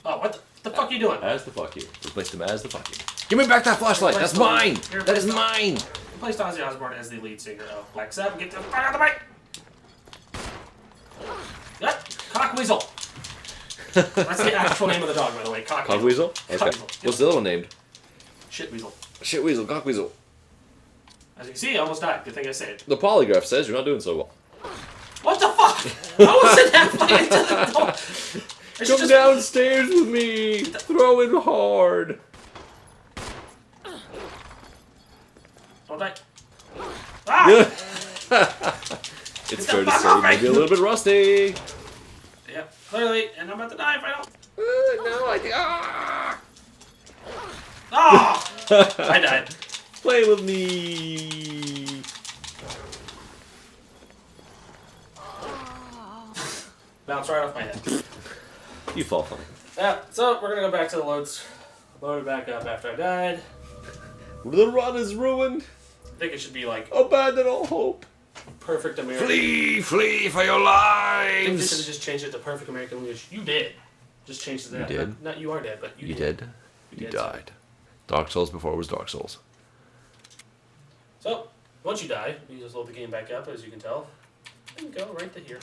Oh, what the fuck are you doing? As the fuck you. Replaced him as the fuck you. Give me back that flashlight! That's mine! That is mine! Replaced Ozzy Osbourne as the lead singer of Black Sabbath. Get the fuck out of the mic! Yep, Cockweasel. That's the actual name of the dog, by the way. Cockweasel? Okay. Cockweasel. What's the other one named? Shitweasel. Shitweasel, Cockweasel. As you can see, I almost died. Good thing I saved. The polygraph says you're not doing so well. What the fuck? How was it halfway into the door? Come downstairs with me! Throw it hard! Don't die. Ah! It's fair to say maybe a little bit rusty. Yep, clearly, and I'm about to die if I don't. No, I think. Ah! Ah! I died. Play with me. Bounce right off my head. You fall funny. Yeah, so we're gonna go back to the loads. Load it back up after I died. The run is ruined. I think it should be like Abandon all hope. perfect American. Flee for your I think they should have lives. just changed it to perfect American English. You did. Just changed it to that. You did? Not you are dead, but you You did. did. You did, died. Dark Souls before it was Dark Souls. So, once you die, you just load the game back up, as you can tell, and go right to here.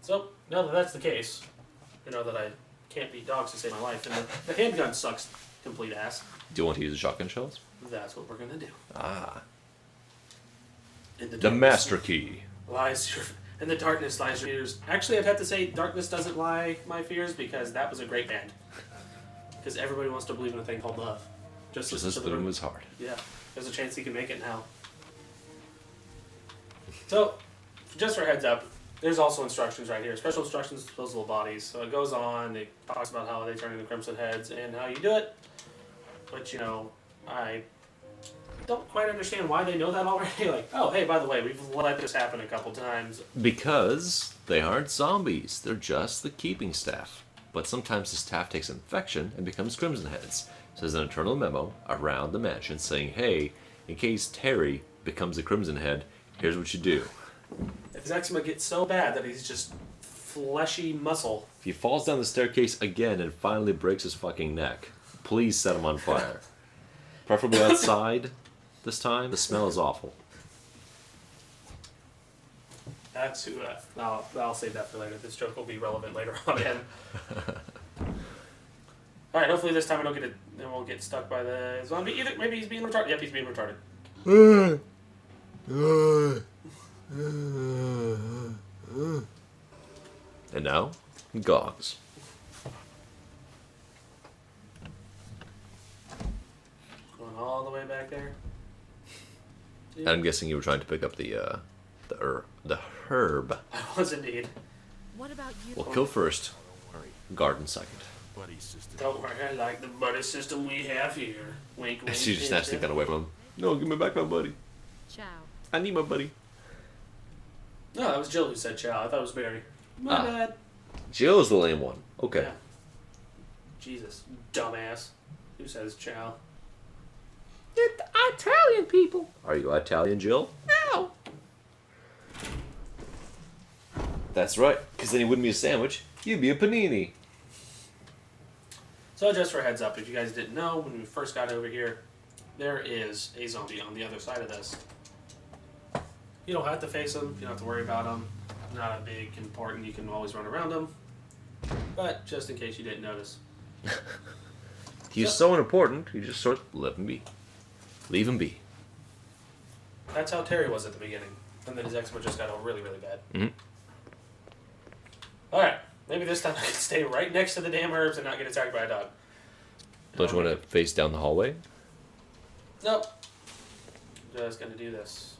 So, now that that's the case, you know that I can't beat dogs to save my life, and the handgun sucks complete ass. Do you want to use the shotgun shells? That's what we're gonna do. Ah. In The darkness master key. lies your, in the darkness lies your fears. Actually, I'd have to say darkness doesn't lie my fears, because that was a great band. Because everybody wants to believe in a thing called love. Just listen as to the room room. was hard. Yeah, there's a chance he can make it now. So, just for a heads up, there's also instructions right here. Special instructions to disposable bodies. So it goes on, it talks about how they turn into Crimson Heads and how you do it. But, you know, I don't quite understand why they know that already. Like, oh, hey, by the way, we've let this happen a couple times. Because they aren't zombies. They're just the keeping staff. But sometimes the staff takes infection and becomes Crimson Heads. So there's an internal memo around the mansion saying, hey, in case Terry becomes a Crimson Head, here's what you do. If his eczema gets so bad that he's just fleshy muscle. If he falls down the staircase again and finally breaks his fucking neck, please set him on fire. Preferably outside this time. The smell is awful. That's who. I'll save that for later. This joke will be relevant later on. All right. Hopefully this time I don't get it. Then we'll get stuck by the zombie. Either maybe he's being retarded. Yep, he's being retarded. And now, Gogs. Going all the way back there. And I'm guessing you were trying to pick up the herb. I was indeed. What about you? Well, kill first, garden second. Buddy system. Don't worry, I like the buddy system we have here. Wink, wink. She just snatched the hint, gun away from him. No, give me back my buddy. Ciao. I need my buddy. No, that was Jill who said ciao. I thought it was Barry. My bad. Jill is the lame one. Okay. Yeah. Jesus, dumbass. Who says ciao? Italian people. Are you Italian, Jill? No. That's right, because then he wouldn't be a sandwich. You'd be a panini. So just for a heads up, if you guys didn't know, when we first got over here, there is a zombie on the other side of this. You don't have to face him. You don't have to worry about him. Not a big important. You can always run around him. But just in case you didn't notice. He's so unimportant, you just sort of let him be. Leave him be. That's how Terry was at the beginning. And then his eczema just got really, really bad. Mm-hmm. Alright. Maybe this time I can stay right next to the damn herbs and not get attacked by a dog. Don't you want to face down the hallway? Nope. Just gonna do this.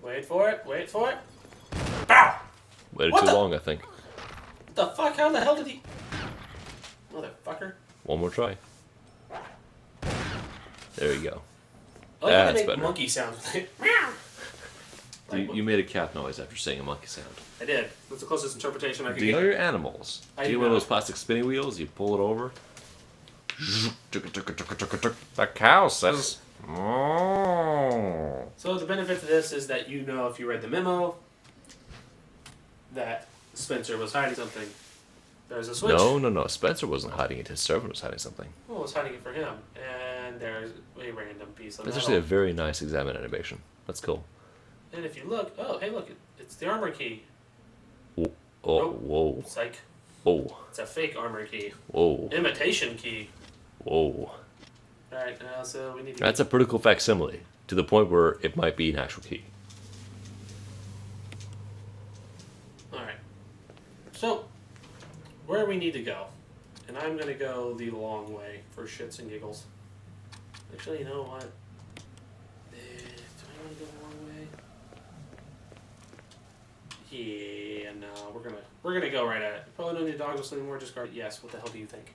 Wait for it. Wait for it. Bow! Waited What too the- long, I think. What the fuck? How the hell did he... Motherfucker. One more try. There you go. I like how That's they make better. monkey sounds with it. You made a cat noise after saying a monkey sound. I did. That's the closest interpretation I could Do you know get. your animals? I Do you do know one of not. those plastic spinning wheels? You pull it over. The cow says. "Oh." So the benefit to this is that you know if you read the memo that Spencer was hiding something. There's a switch. No. Spencer wasn't hiding it. His servant was hiding something. Well, it's hiding it for him. And there's a random piece of That's metal. actually a very nice examine animation. That's cool. And if you look, oh, hey, look, it's the armor key. Oh, Oh. whoa, Psych. whoa, It's a fake armor key. whoa, Imitation key. whoa. Alright, so we need to... That's a pretty cool facsimile, to the point where it might be an actual key. Alright. So, where we need to go. And I'm going to go the long way for shits and giggles. Actually, you know what? Do I want to go the long way? Yeah, no, we're gonna go right at it. Probably don't need dogs whistle anymore, just guard. Yes, what the hell do you think?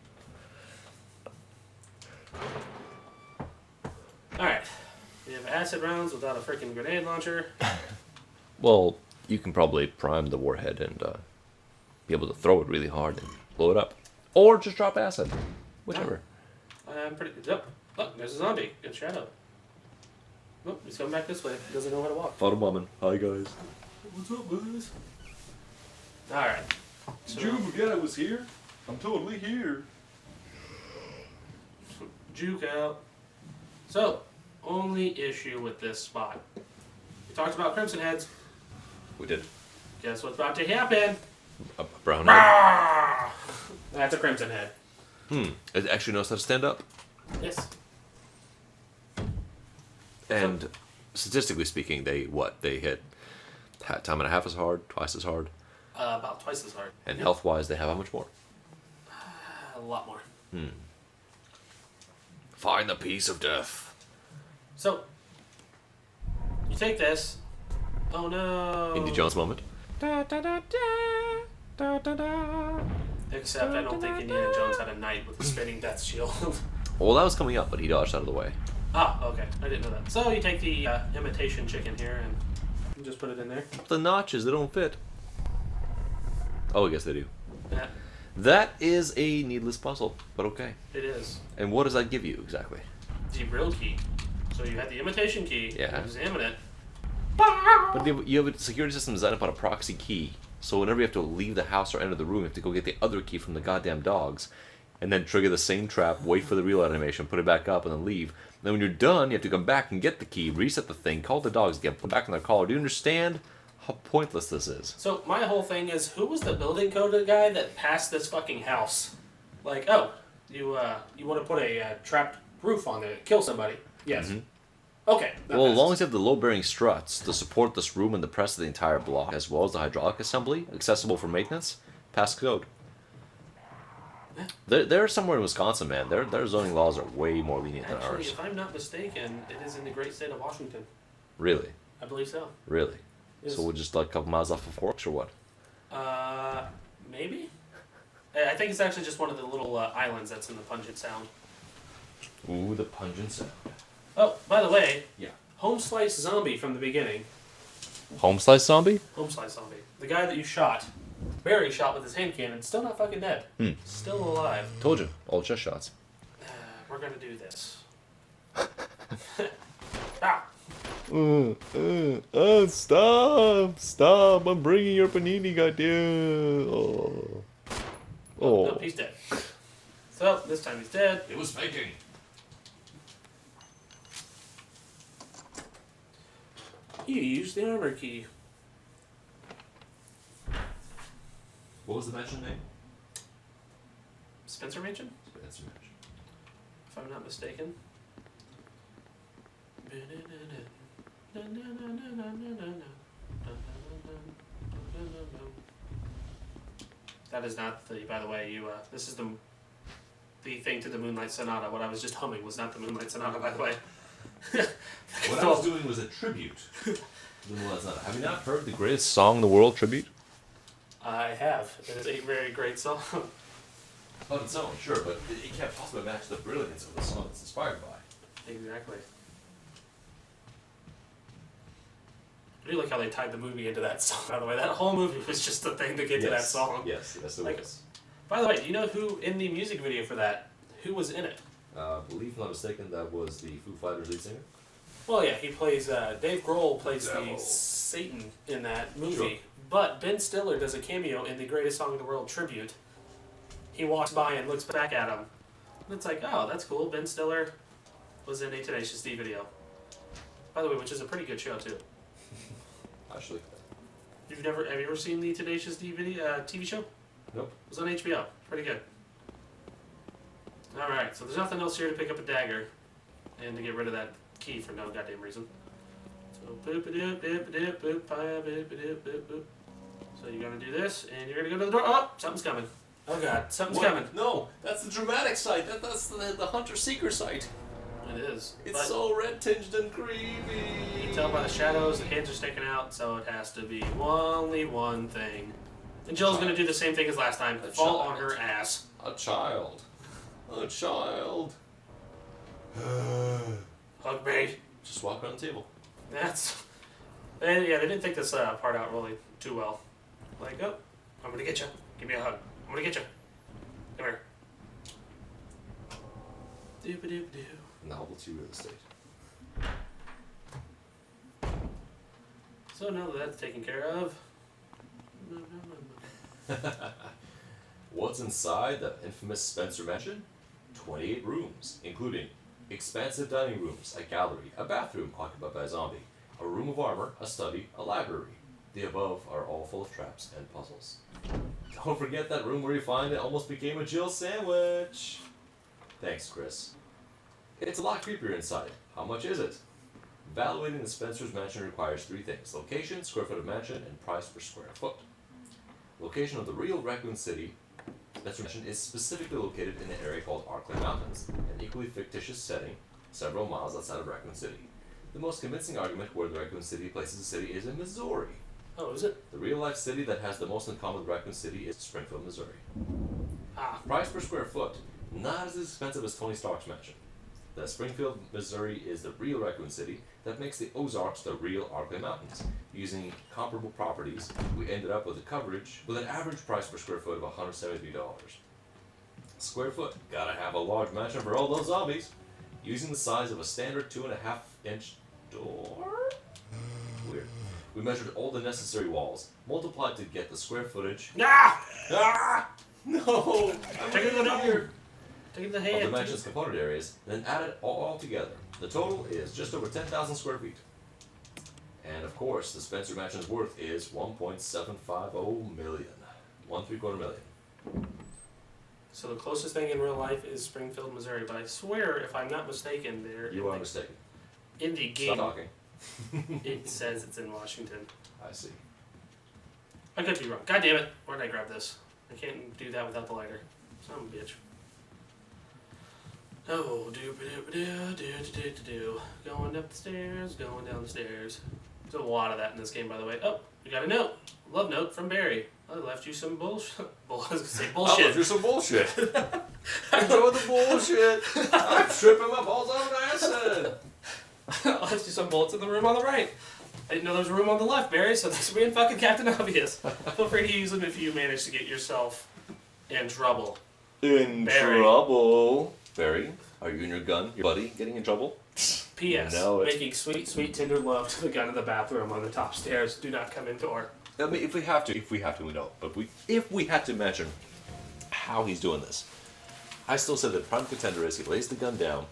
Alright. We have acid rounds without a freaking grenade launcher. Well, you can probably prime the warhead and be able to throw it really hard and blow it up. Or just drop acid. Whichever. I'm pretty. Yep. Look, there's a zombie. Good shadow. Oh, he's coming back this way. He doesn't know how to walk. Photobombing. Hi, guys. What's up, boys? Alright. So, forget I was here? I'm totally here. juke out. So, only issue with this spot. We talked about Crimson Heads. We did. Guess what's about to happen? A brown head. Ah! That's a Crimson Head. It actually knows how to stand up. Yes. And statistically speaking, they hit time and a half as hard, twice as hard. About twice as hard. And health-wise, they have how much more? A lot more. Find the piece of death. So, you take this. Oh no. Indy Jones moment. Except I don't think Indiana Jones had a knight with a spinning death shield. Well, that was coming up, but he dodged out of the way. Ah, okay. I didn't know that. So you take the imitation chicken here and you just put it in there. The notches, they don't fit. Oh, I guess they do. Yeah, That is a needless puzzle, but okay. it is. And what does that give you exactly? The real key. So you had the imitation key. Yeah. You examine it. But you have a security system designed upon a proxy key. So whenever you have to leave the house or enter the room, you have to go get the other key from the goddamn dogs. And then trigger the same trap, wait for the real animation, put it back up, and then leave. And then when you're done, you have to come back and get the key, reset the thing, call the dogs again, put it back in their collar. Do you understand how pointless this is? So my whole thing is, who was the building code guy that passed this fucking house? Like, oh, you want to put a trapped roof on there to kill somebody? Yes. Okay. that Well, as long passes. as you have the load-bearing struts to support this room and the rest of the entire block, as well as the hydraulic assembly, accessible for maintenance, pass code. They're somewhere in Wisconsin, man. Their zoning laws are way more lenient than Actually, ours. if I'm not mistaken, it is in the great state of Washington. Really? I believe so. Really? Yes. So we're just like a couple miles off of Forks or what? Maybe? I think it's actually just one of the little islands that's in the pungent sound. Ooh, the pungent sound. Oh, by the way, Yeah. Home Slice Zombie from the beginning. Home slice zombie? Home Slice Zombie. The guy that you shot, Barry shot with his hand cannon, still not fucking dead. Still alive. Told you, all chest shots. We're gonna do this. Ah! Stop! I'm bringing your panini, goddamn! Oh. Nope, he's dead. So, this time he's dead. It was faking. You used the armor key. What was the mansion name? Spencer Mansion? Spencer Mansion. If I'm not mistaken. That is not the, by the way, this is the the thing to the Moonlight Sonata. What I was just humming was not the Moonlight Sonata, by the way. What I was doing was a tribute to the Moonlight Sonata. Have you not heard the greatest song in the world, tribute? I have. It is a very great song. On its own, sure, but it can't possibly match the brilliance of the song it's inspired by. Exactly. I do like how they tied the movie into that song, by the way. That whole movie was just the thing to get to that song. Yes, yes, it Like- was. By the way, do you know who in the music video for that, who was in it? I believe, if I'm not mistaken, that was the Foo Fighters lead singer. Well, yeah, he plays, Dave Grohl plays the Devil. Satan in that movie. Sure. But Ben Stiller does a cameo in the Greatest Song in the World tribute. He walks by and looks back at him. And it's like, oh, that's cool. Ben Stiller was in a Tenacious D video. By the way, which is a pretty good show, too. Actually, Have you ever seen the Tenacious D video, TV show? nope. It was on HBO. Pretty good. Alright, so there's nothing else here to pick up a dagger and to get rid of that key for no goddamn reason. So boop a doop doop doop boop boop boop boop boop. So you're gonna do this and you're gonna go to the door. Oh, something's coming. Oh god, something's coming. No, that's the dramatic site. That's the hunter-seeker site. It is. It's But so red-tinged and you creepy. can tell by the shadows, the hands are sticking out, so it has to be only one thing. And Jill's gonna do the same thing as last time. A Fall child. on her ass. A child. A child. Hug me. Just walk around the table. That's. And yeah, they didn't think this part out really too well. Like, oh, I'm gonna get you. Give me a hug. I'm gonna get you. Come here. Doop doop doo. Novelty real estate. So now that that's taken care of. What's inside the infamous Spencer mansion? 28 rooms, including expansive dining rooms, a gallery, a bathroom occupied by a zombie, a room of armor, a study, a library. The above are all full of traps and puzzles. Don't forget that room where you find it almost became a Jill sandwich. Thanks, Chris. It's a lot creepier inside. How much is it? Evaluating the Spencer's mansion requires three things: location, square foot of mansion, and price per square foot. Location of the real Raccoon City Spencer mansion is specifically located in an area called Arklay Mountains, an equally fictitious setting several miles outside of Raccoon City. The most convincing argument where the Raccoon City places the city is in Missouri. Oh, is it? The real-life city that has the most in common with Raccoon City is Springfield, Missouri. Ah, Price per square foot, not as expensive as Tony Stark's mansion. The Springfield, Missouri is the real Raccoon City that makes the Ozarks the real Arklay Mountains. Using comparable properties, we ended up with an average price per square foot of $173. Square foot, gotta have a large mansion for all those zombies. Using the size of a standard 2.5-inch door? Weird. We measured all the necessary walls, multiplied to get the square footage. ah! Ah! No! I'm Take it to the right here. Take the Of hand. the mansion's component areas, then add it all together. The total is just over 10,000 square feet. And of course, the Spencer Mansion's worth is $1.750 million. $1.75 million. So the closest thing in real life is Springfield, Missouri, but I swear, if I'm not mistaken, there You are mistaken. in the Stop game talking. it says it's in Washington. I see. I could be wrong. God damn it! Where did I grab this? I can't do that without the lighter. Son of a bitch. Oh, do. Going up the stairs, going down the stairs. There's a lot of that in this game, by the way. Oh, we got a note. Love note from Barry. I left you some bullshit. I was gonna say I bullshit. left you some bullshit. Enjoy the bullshit. I'm tripping my balls on acid. I left you some bullets in the room on the right. I didn't know there was a room on the left, Barry, so that's me and fucking Captain Obvious. Feel free to use them if you manage to get yourself in trouble. In Barry. trouble. Barry, are you and your gun, your buddy, getting in trouble? P.S. Know it. Making sweet, sweet tender love to the gun in the bathroom on the top stairs. Do not come in door. I mean, if we have to, we know. But if we had to imagine how he's doing this, I still say the prime contender is he lays the gun down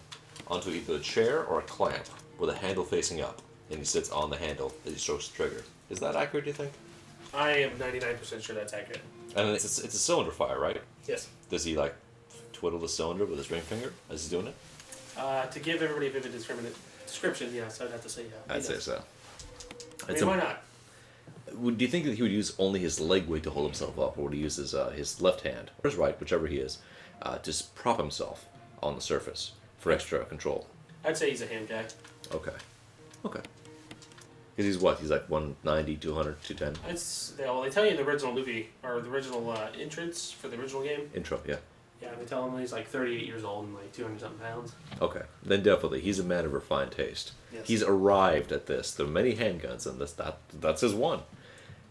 onto either a chair or a clamp with a handle facing up, and he sits on the handle as he strokes the trigger. Is that accurate, do you think? I am 99% sure that's accurate. And it's a cylinder fire, right? Yes. Does he like twiddle the cylinder with his ring finger as he's doing it? To give everybody a vivid description, yes, I'd have to say yeah. He does. so. I mean, why not? Do you think that he would use only his leg weight to hold himself up, or would he use his left hand or his right, whichever he is, to just prop himself on the surface for extra control. I'd say he's a hand guy. Okay. Okay. Because he's what? He's like 190, 200, 210? They tell you in the original movie, or the original entrance for the original game. Intro, yeah. Yeah, they tell him he's like 38 years old and like 200-something pounds. Okay. Then definitely, he's a man of refined taste. Yes. He's arrived at this. There are many handguns, and that's his one.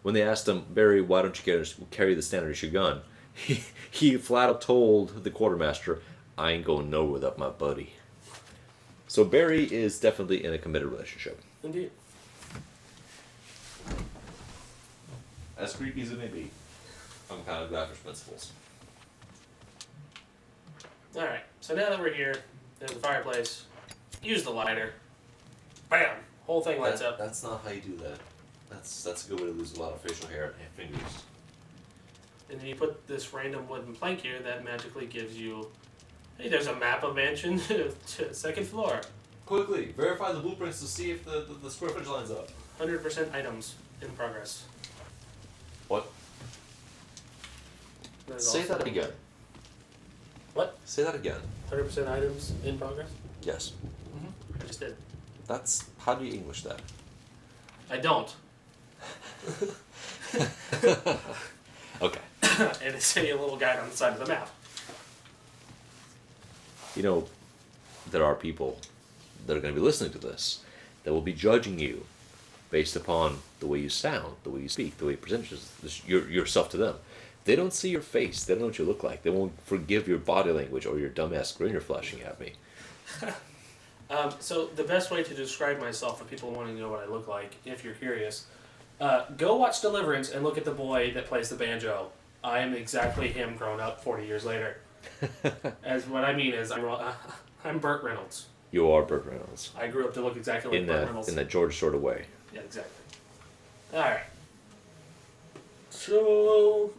When they asked him, Barry, why don't you carry the standard issue gun? He flat out told the quartermaster, I ain't going nowhere without my buddy. So Barry is definitely in a committed relationship. Indeed. As creepy as it may be, I'm kind of glad for principles. Alright, so now that we're here, there's a fireplace. Use the lighter. Bam! Whole thing lights up. That's not how you do that. That's a good way to lose a lot of facial hair and fingers. And then you put this random wooden plank here that magically gives you, hey, there's a map of mansion to second floor. Quickly, verify the blueprints to see if the square footage lines up. 100% items in progress. What? Say that again. What? Say that again. 100% items in progress? Yes. I just did. That's, how do you English that? I don't. Okay. And it's a little guide on the side of the map. You know, there are people that are going to be listening to this that will be judging you based upon the way you sound, the way you speak, the way you present yourself to them. They don't see your face. They don't know what you look like. They won't forgive your body language or your dumbass grin you're flashing at me. So the best way to describe myself for people wanting to know what I look like, if you're curious, go watch Deliverance and look at the boy that plays the banjo. I am exactly him grown up 40 years later. As what I mean is, I'm Burt Reynolds. You are Burt Reynolds. I grew up to look exactly like Burt Reynolds. In that George sort of way. Yeah, exactly. Alright. So,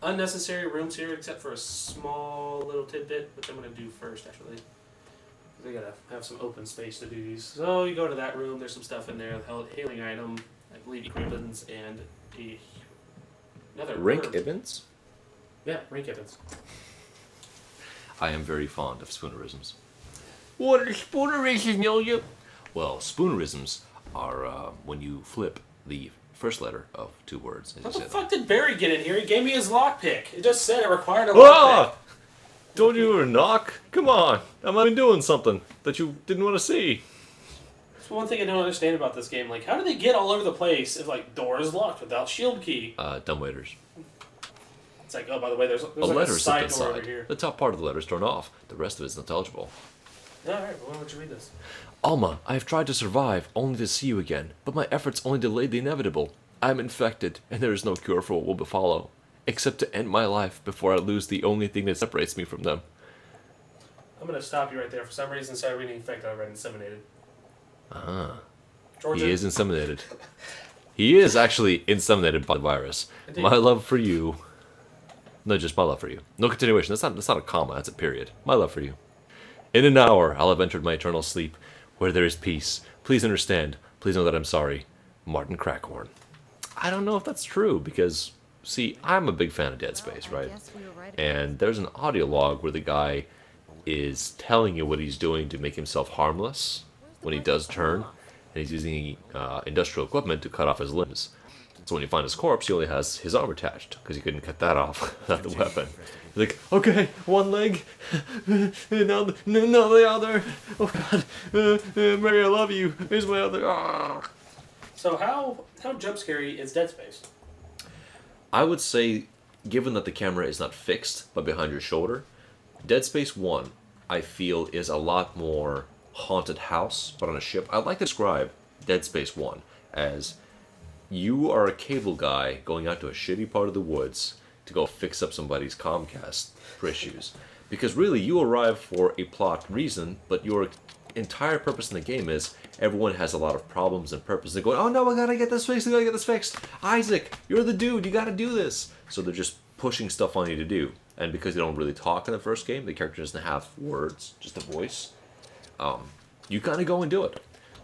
unnecessary rooms here except for a small little tidbit, which I'm going to do first, actually. They gotta have some open space to do these. So, you go to that room, there's some stuff in there, the healing item, I believe ribbons, and another Rink herb. Ibbins? Yeah, Rink Ibbins. I am very fond of spoonerisms. What are spoonerisms, know you? Well, spoonerisms are when you flip the first letter of two words. As What you the said. fuck did Barry get in here? He gave me his lockpick. It just said it required a Ah! lockpick. Don't you ever knock? Come on. I might have been doing something that you didn't want to see. That's one thing I don't understand about this game. Like, how do they get all over the place if, like, door is locked without shield key? Dumbwaiters. It's like, oh, by the way, there's A like a letter's side at the door over side. here. The top part of the letter's turned off. The rest of it's intelligible. Alright, well, why don't you read this? Alma, I have tried to survive, only to see you again, but my efforts only delayed the inevitable. I am infected, and there is no cure for what will befallow, except to end my life before I lose the only thing that separates me from them. I'm going to stop you right there. For some reason, instead of reading infected, I read inseminated. Ah. Georgia? He is inseminated. He is actually inseminated by the virus. Indeed. My love for you. No, just my love for you. No continuation. That's not a comma. That's a period. My love for you. In an hour, I'll have entered my eternal sleep, where there is peace. Please understand. Please know that I'm sorry. Martin Crackhorn. I don't know if that's true, because, see, I'm a big fan of Dead Space, right? And there's an audio log where the guy is telling you what he's doing to make himself harmless when he does turn, and he's using industrial equipment to cut off his limbs. So when you find his corpse, he only has his arm attached, because he couldn't cut that off without the weapon. He's like, okay, one leg, now the other, oh god, Mary, I love you, here's my other, ah. So how jump scary is Dead Space? I would say, given that the camera is not fixed, but behind your shoulder, Dead Space 1, I feel, is a lot more haunted house, but on a ship. I'd like to describe Dead Space 1 as you are a cable guy going out to a shitty part of the woods to go fix up somebody's Comcast for issues. Because really, you arrive for a plot reason, but your entire purpose in the game is everyone has a lot of problems and purpose. They're going, oh no, I gotta get this fixed, I gotta get this fixed. Isaac, you're the dude, you gotta do this. So they're just pushing stuff on you to do. And because they don't really talk in the first game, the character doesn't have words, just a voice, you kind of go and do it.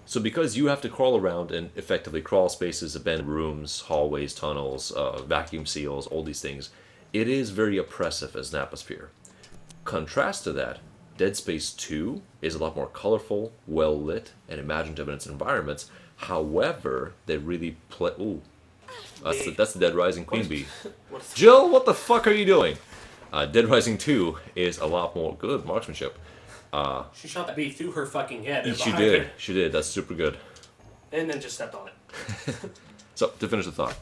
So because you have to crawl around and effectively crawl spaces, abandoned rooms, hallways, tunnels, vacuum seals, all these things, it is very oppressive as an atmosphere. Contrast to that, Dead Space 2 is a lot more colorful, well lit, and imaginative in its environments. However, they really play. Ooh, that's the Dead Rising Queen Bee. Jill, what the fuck are you doing? Dead Rising 2 is a lot more good marksmanship. She shot that bee through her fucking head. and She behind did. her, She did. That's super good. and then just stepped on it. So, to finish the thought,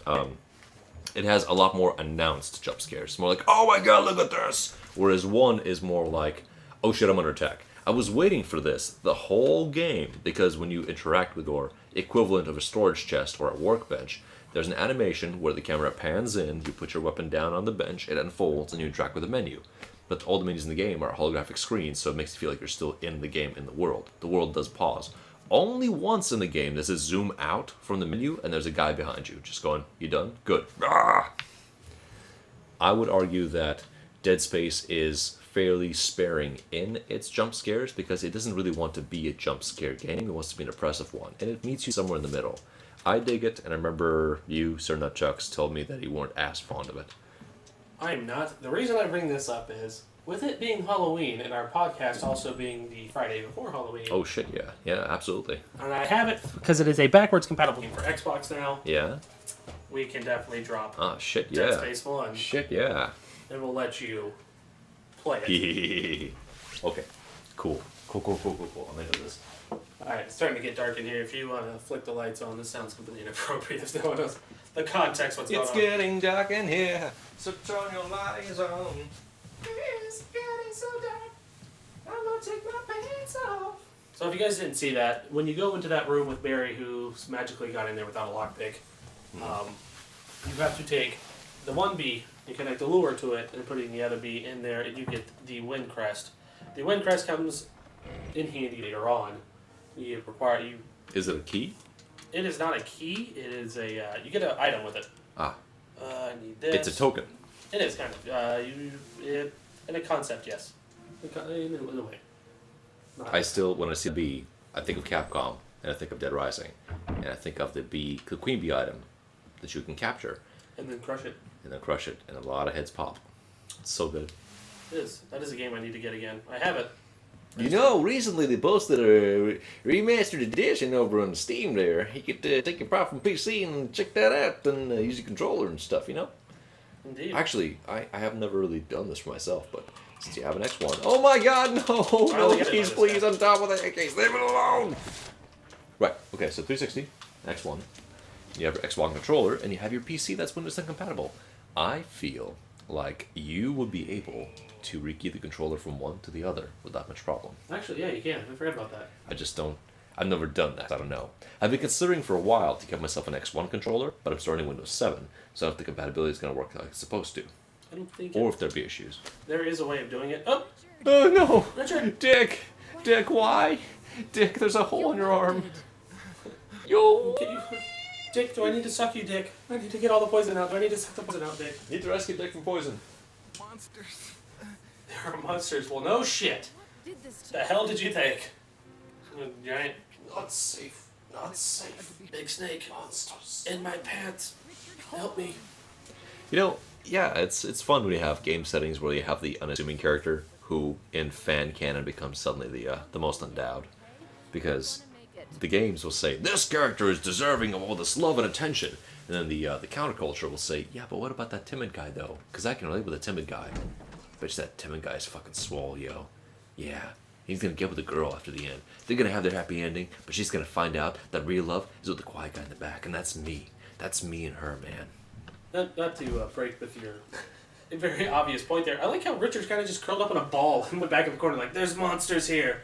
it has a lot more announced jump scares. More like, oh my god, look at this! Whereas 1 is more like, oh shit, I'm under attack. I was waiting for this the whole game, because when you interact with your equivalent of a storage chest or a workbench, there's an animation where the camera pans in, you put your weapon down on the bench, it unfolds, and you interact with the menu. But all the menus in the game are holographic screens, so it makes you feel like you're still in the game, in the world. The world does pause. Only once in the game does it zoom out from the menu, and there's a guy behind you, just going, you done? Good. Ah! I would argue that Dead Space is fairly sparing in its jump scares, because it doesn't really want to be a jump scare game, it wants to be an oppressive one, and it meets you somewhere in the middle. I dig it, and I remember you, Sir Nutchucks, told me that you weren't as fond of it. I'm not. The reason I bring this up is, with it being Halloween, and our podcast also being the Friday before Halloween. Oh shit, yeah. Yeah, absolutely. And I have it because it is a backwards compatible game for Xbox now. Yeah? We can definitely drop Oh shit, Dead yeah. Space 1, Shit, yeah. and we'll let you play it. Okay. Cool. Cool. I'm into this. Alright, it's starting to get dark in here. If you want to flick the lights on, this sounds completely inappropriate if no one knows the context what's going on. getting dark in here, so turn your lights on. It's getting so dark, I'm gonna take my pants off. So if you guys didn't see that, when you go into that room with Barry, who's magically got in there without a lockpick, you have to take the one bee, you connect the lure to it, and putting the other bee in there, and you get the wind crest. The wind crest comes in handy later on. Is it a key? It is not a key. It is a you get an item with it. Ah. I need this. It's a token. It is kind of in a concept, yes. In a way. I still, when I see a bee, I think of Capcom, and I think of Dead Rising, and I think of the queen bee item that you can capture. And then crush it. And then crush it, and a lot of heads pop. It's so good. It is. That is a game I need to get again. I have it. You know, recently they posted a remastered edition over on Steam there. You could take your prop from PC and check that out and use your controller and stuff, you know? Indeed. Actually, I have never really done this for myself, but since you have an X1... Oh my god, no! Finally No, get it keys, on please, this on top of the case. Leave it alone! Right, okay, so 360, X1. You have your Xbox controller, and you have your PC that's Windows 10 compatible. I feel like you would be able to rekey the controller from one to the other without much problem. Actually, yeah, you can. I forgot about that. I just don't... I've never done that. I don't know. I've been considering for a while to get myself an X1 controller, but I'm starting Windows 7, so if the compatibility is going to work like it's supposed to. I don't think Or if there be issues. there is a way of doing it. Oh! Oh no! Richard! Dick! Dick, why? Dick, there's a hole in your arm. Yo! Can you... Dick, do I need to suck you, Dick? I need to get all the poison out. Do I need to suck the poison out, Dick? Need to rescue Dick from poison. Monsters. There are monsters. Well, no shit. The hell did you think? A giant... Not safe. Not safe. Big snake. Monsters. In my pants. Help me. You know, yeah, it's fun when you have game settings where you have the unassuming character who, in fan canon, becomes suddenly the most endowed. Because the games will say, this character is deserving of all this love and attention. And then the counterculture will say, yeah, but what about that timid guy, though? Because I can relate with a timid guy. Bitch, that timid guy is fucking swole, yo. Yeah, he's gonna get with the girl after the end. They're gonna have their happy ending, but she's gonna find out that real love is with the quiet guy in the back, and that's me. That's me and her, man. Not to break with your very obvious point there. I like how Richard's kind of just curled up in a ball and went back in the corner like, there's monsters here.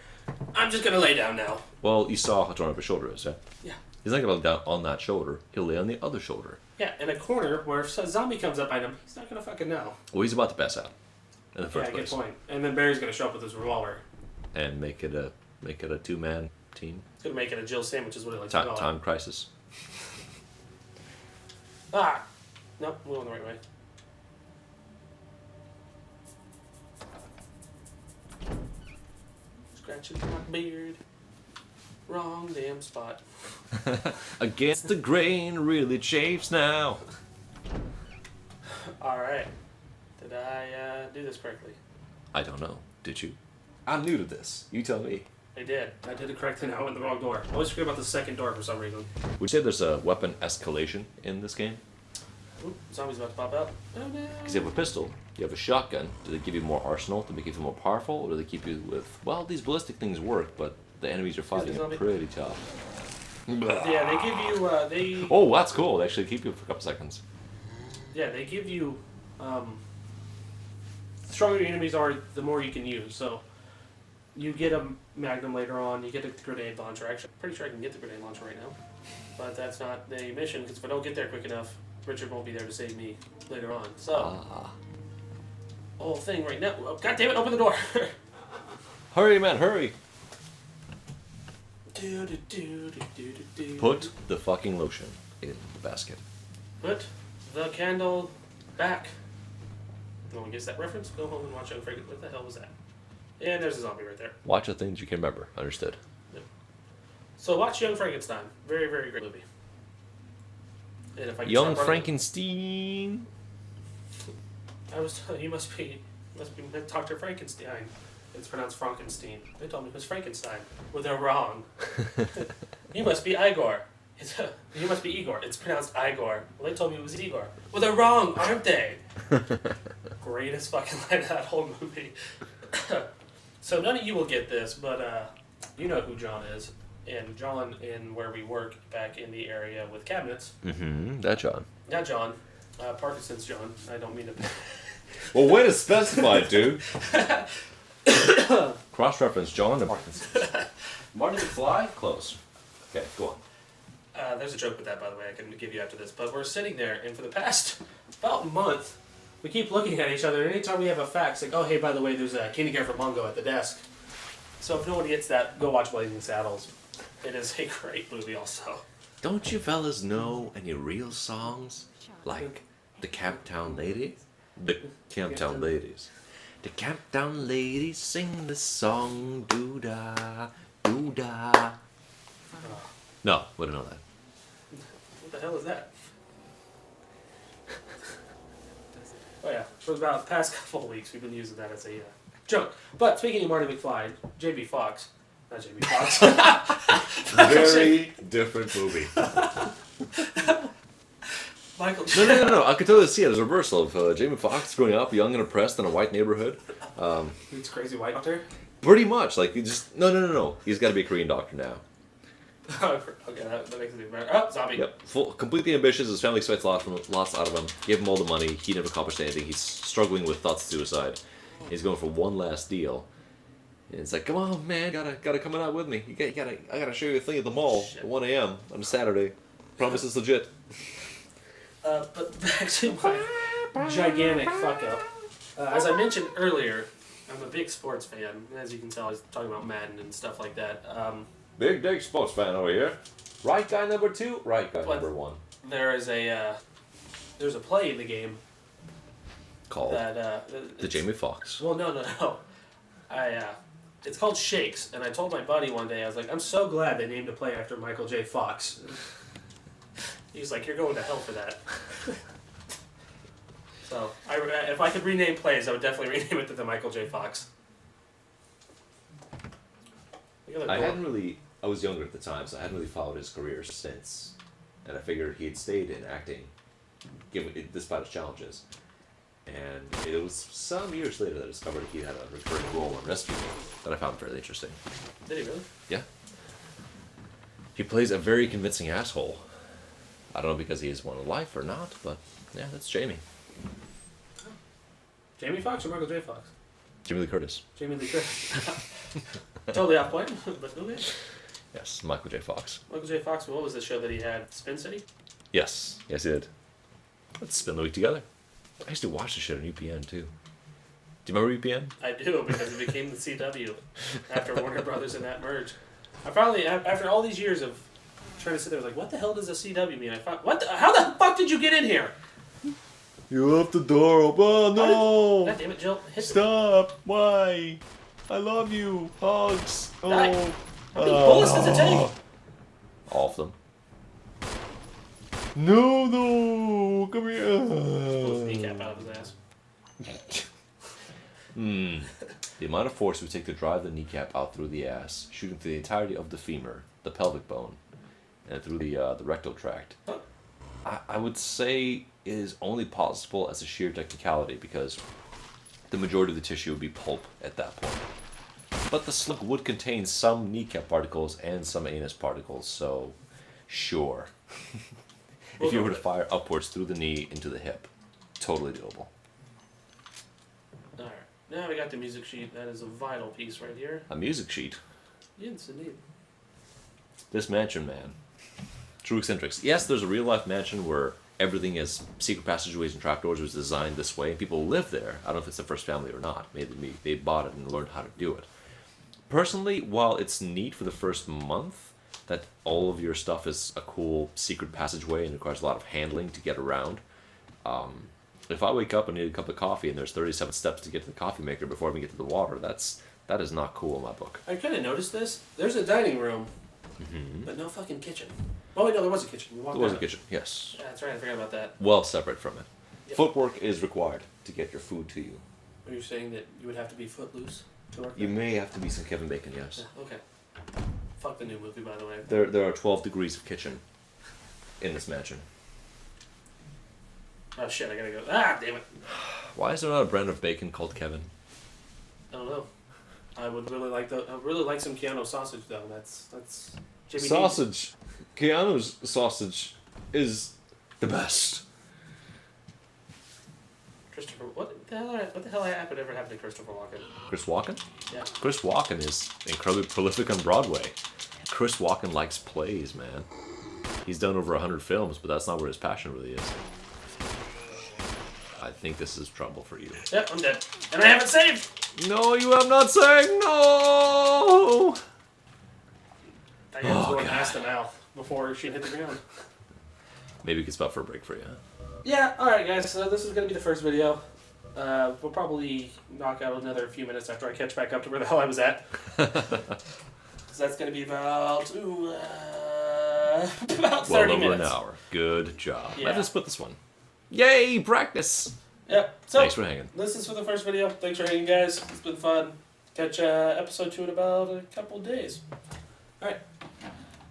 I'm just gonna lay down now. Well, you saw how torn up his shoulder is, yeah? Yeah. He's not gonna lay down on that shoulder. He'll lay on the other shoulder. Yeah, in a corner where if a zombie comes up behind him, he's not gonna fucking know. Well, he's about to pass out in the first Yeah, place. good point. And then Barry's gonna show up with his revolver. And make it a two-man team. He's gonna make it a Jill sandwich, is what he likes to call it. Time crisis. Ah! Nope, we're going the right way. Scratching my beard. Wrong damn spot. Against the grain really chafes now. Alright. Did I do this correctly? I don't know. Did you? I'm new to this. You tell me. I did. I did it correctly now. I went in the wrong door. I always forget about the second door for some reason. Would you say there's a weapon escalation in this game? Oop, zombie's about to pop out. Oh no. Because you have a pistol, you have a shotgun. Do they give you more arsenal to make you feel more powerful, or do they keep you with, well, these ballistic things work, but the enemies you're fighting are pretty tough. Yeah, they give you, they... Oh, that's cool. They actually keep you for a couple seconds. Yeah, they give you, the stronger your enemies are, the more you can use. So, you get a Magnum later on, you get a grenade launcher. Actually, I'm pretty sure I can get the grenade launcher right now. But that's not the mission, because if I don't get there quick enough, Richard won't be there to save me later on. So, whole thing right now. Oh, God damn it, open the door! Hurry, man, hurry! Put the fucking lotion in the basket. Put the candle back. No one gets that reference? Go home and watch Young Frankenstein. What the hell was that? And there's a zombie right there. Watch the things you can remember. Understood. Yep. So watch Young Frankenstein. Very, very great movie. And if I can Young stop running- Frankenstein. I was telling you, must be Dr. Frankenstein. It's pronounced Frankenstein. They told me it was Frankenstein. Well, they're wrong. You must be Igor. You must be Igor. It's pronounced Igor. Well, they told me it was Igor. Well, they're wrong, aren't they? Greatest fucking line of that whole movie. So none of you will get this, but you know who John is. And John, in where we work, back in the area with cabinets. Mm-hmm. That John. Not John. Parkinson's John. I don't mean to... Well, way to specify, dude. Cross-reference John to Parkinson. Marty McFly? Close. Okay, go on. There's a joke with that, by the way, I can give you after this. But we're sitting there, and for the past about month, we keep looking at each other, and anytime we have a fact, it's like, oh, hey, by the way, there's a Candy Care for Mongo at the desk. So if no one gets that, go watch Blazing Saddles. It is a great movie also. Don't you fellas know any real songs? Like the Camptown Ladies? The Camptown Ladies. The Camptown Ladies sing the song, doo-da, doo-da. No, wouldn't know that. What the hell is that? Oh yeah, for about the past couple of weeks we've been using that as a joke. But speaking of Marty McFly, J.B. Fox, not J.B. Fox. Very different movie. Michael. No. I could totally see it as a reversal of Jamie Foxx growing up young and oppressed in a white neighborhood. He's crazy white doctor. Pretty much, like, he just... No. He's got to be a Korean doctor now. Okay, that makes it even better. Oh, zombie. Yep, completely ambitious. His family expects lots out of him. Gave him all the money. He never accomplished anything. He's struggling with thoughts of suicide. He's going for one last deal. And it's like, come on, man, gotta come out with me. I gotta show you a thing at the mall at 1 a.m. on a Saturday. Promise it's legit. But back to my gigantic fuck up. As I mentioned earlier, I'm a big sports fan. As you can tell, I was talking about Madden and stuff like that. Big dick sports fan over here. Right guy number 2, right guy number 1. There's a play in the game Called that the Jamie Foxx. Well, no. It's called Shakes, and I told my buddy one day, I was like, I'm so glad they named a play after Michael J. Fox. He was like, you're going to hell for that. So, if I could rename plays, I would definitely rename it to the Michael J. Fox. I was younger at the time, so I hadn't really followed his career since. And I figured he had stayed in acting, despite his challenges. And it was some years later that I discovered he had a recurring role in Rescue Me that I found fairly interesting. Did he really? Yeah. He plays a very convincing asshole. I don't know because he is one in life or not, but yeah, that's Jamie. Jamie Foxx or Michael J. Fox? Jamie Lee Curtis. Jamie Lee Curtis. Totally off point, but who is? Yes, Michael J. Fox. Michael J. Fox, what was the show that he had? Spin City? Yes, he did. Let's spend the week together. I used to watch the shit on UPN too. Do you remember UPN? I do, because it became the CW after Warner Brothers and that merge. I finally, after all these years of trying to sit there, I was like, what the hell does a CW mean? How the fuck did you get in here? You left the door open. Oh no! God damn it, Jill. Stop! Why? I love you. Hugs. Oh. How many bullets does it take? All of them. No, come here. Pull his kneecap out of his ass. The amount of force it would take to drive the kneecap out through the ass, shooting through the entirety of the femur, the pelvic bone, and through the rectal tract, I would say is only possible as a sheer technicality because the majority of the tissue would be pulp at that point. But the slug would contain some kneecap particles and some anus particles, so sure. If you were to fire upwards through the knee into the hip, totally doable. Alright, now we got the music sheet. That is a vital piece right here. A music sheet. Yes, indeed. This mansion, man. True eccentrics. Yes, there's a real life mansion where everything is secret passageways and trapdoors was designed this way, and people live there. I don't know if it's the first family or not. Maybe they bought it and learned how to do it. Personally, while it's neat for the first month that all of your stuff is a cool secret passageway and requires a lot of handling to get around, if I wake up and need a cup of coffee and there's 37 steps to get to the coffee maker before I even get to the water, that is not cool in my book. I kind of noticed this. There's a dining room, but no fucking kitchen. Oh, wait, no, there was a kitchen. There was a kitchen, yes. Yeah, that's right. I forgot about that. Well separate from it. Yep. Footwork is required to get your food to you. Are you saying that you would have to be footloose to work You there? may have to be some Kevin Bacon, yes. Yeah, okay. Fuck the new movie, by the way. There are 12 degrees of kitchen in this mansion. Oh shit, I gotta go. Ah, damn it. Why is there not a brand of bacon called Kevin? I don't know. I would really like some Keanu sausage though. That's Jimmy D. Sausage. Keanu's sausage is the best. Christopher, what the hell happened to Christopher Walken? Chris Walken? Yeah. Chris Walken is incredibly prolific on Broadway. Chris Walken likes plays, man. He's done over 100 films, but that's not where his passion really is. I think this is trouble for you. Yep, I'm dead. And I haven't saved! No, you have not saved. No! I was going past the mouth before she hit the ground. Maybe we could spot for a break for you, huh? Yeah, alright guys, so this is going to be the first video. We'll probably knock out another few minutes after I catch back up to where the hell I was at. So that's going to be about 30 Well over minutes. an hour. Good job. Yeah. Let's split this one. Yay, practice! Yep, so Thanks for hanging. this is for the first video. Thanks for hanging, guys. It's been fun. Catch episode 2 in about a couple days. Alright.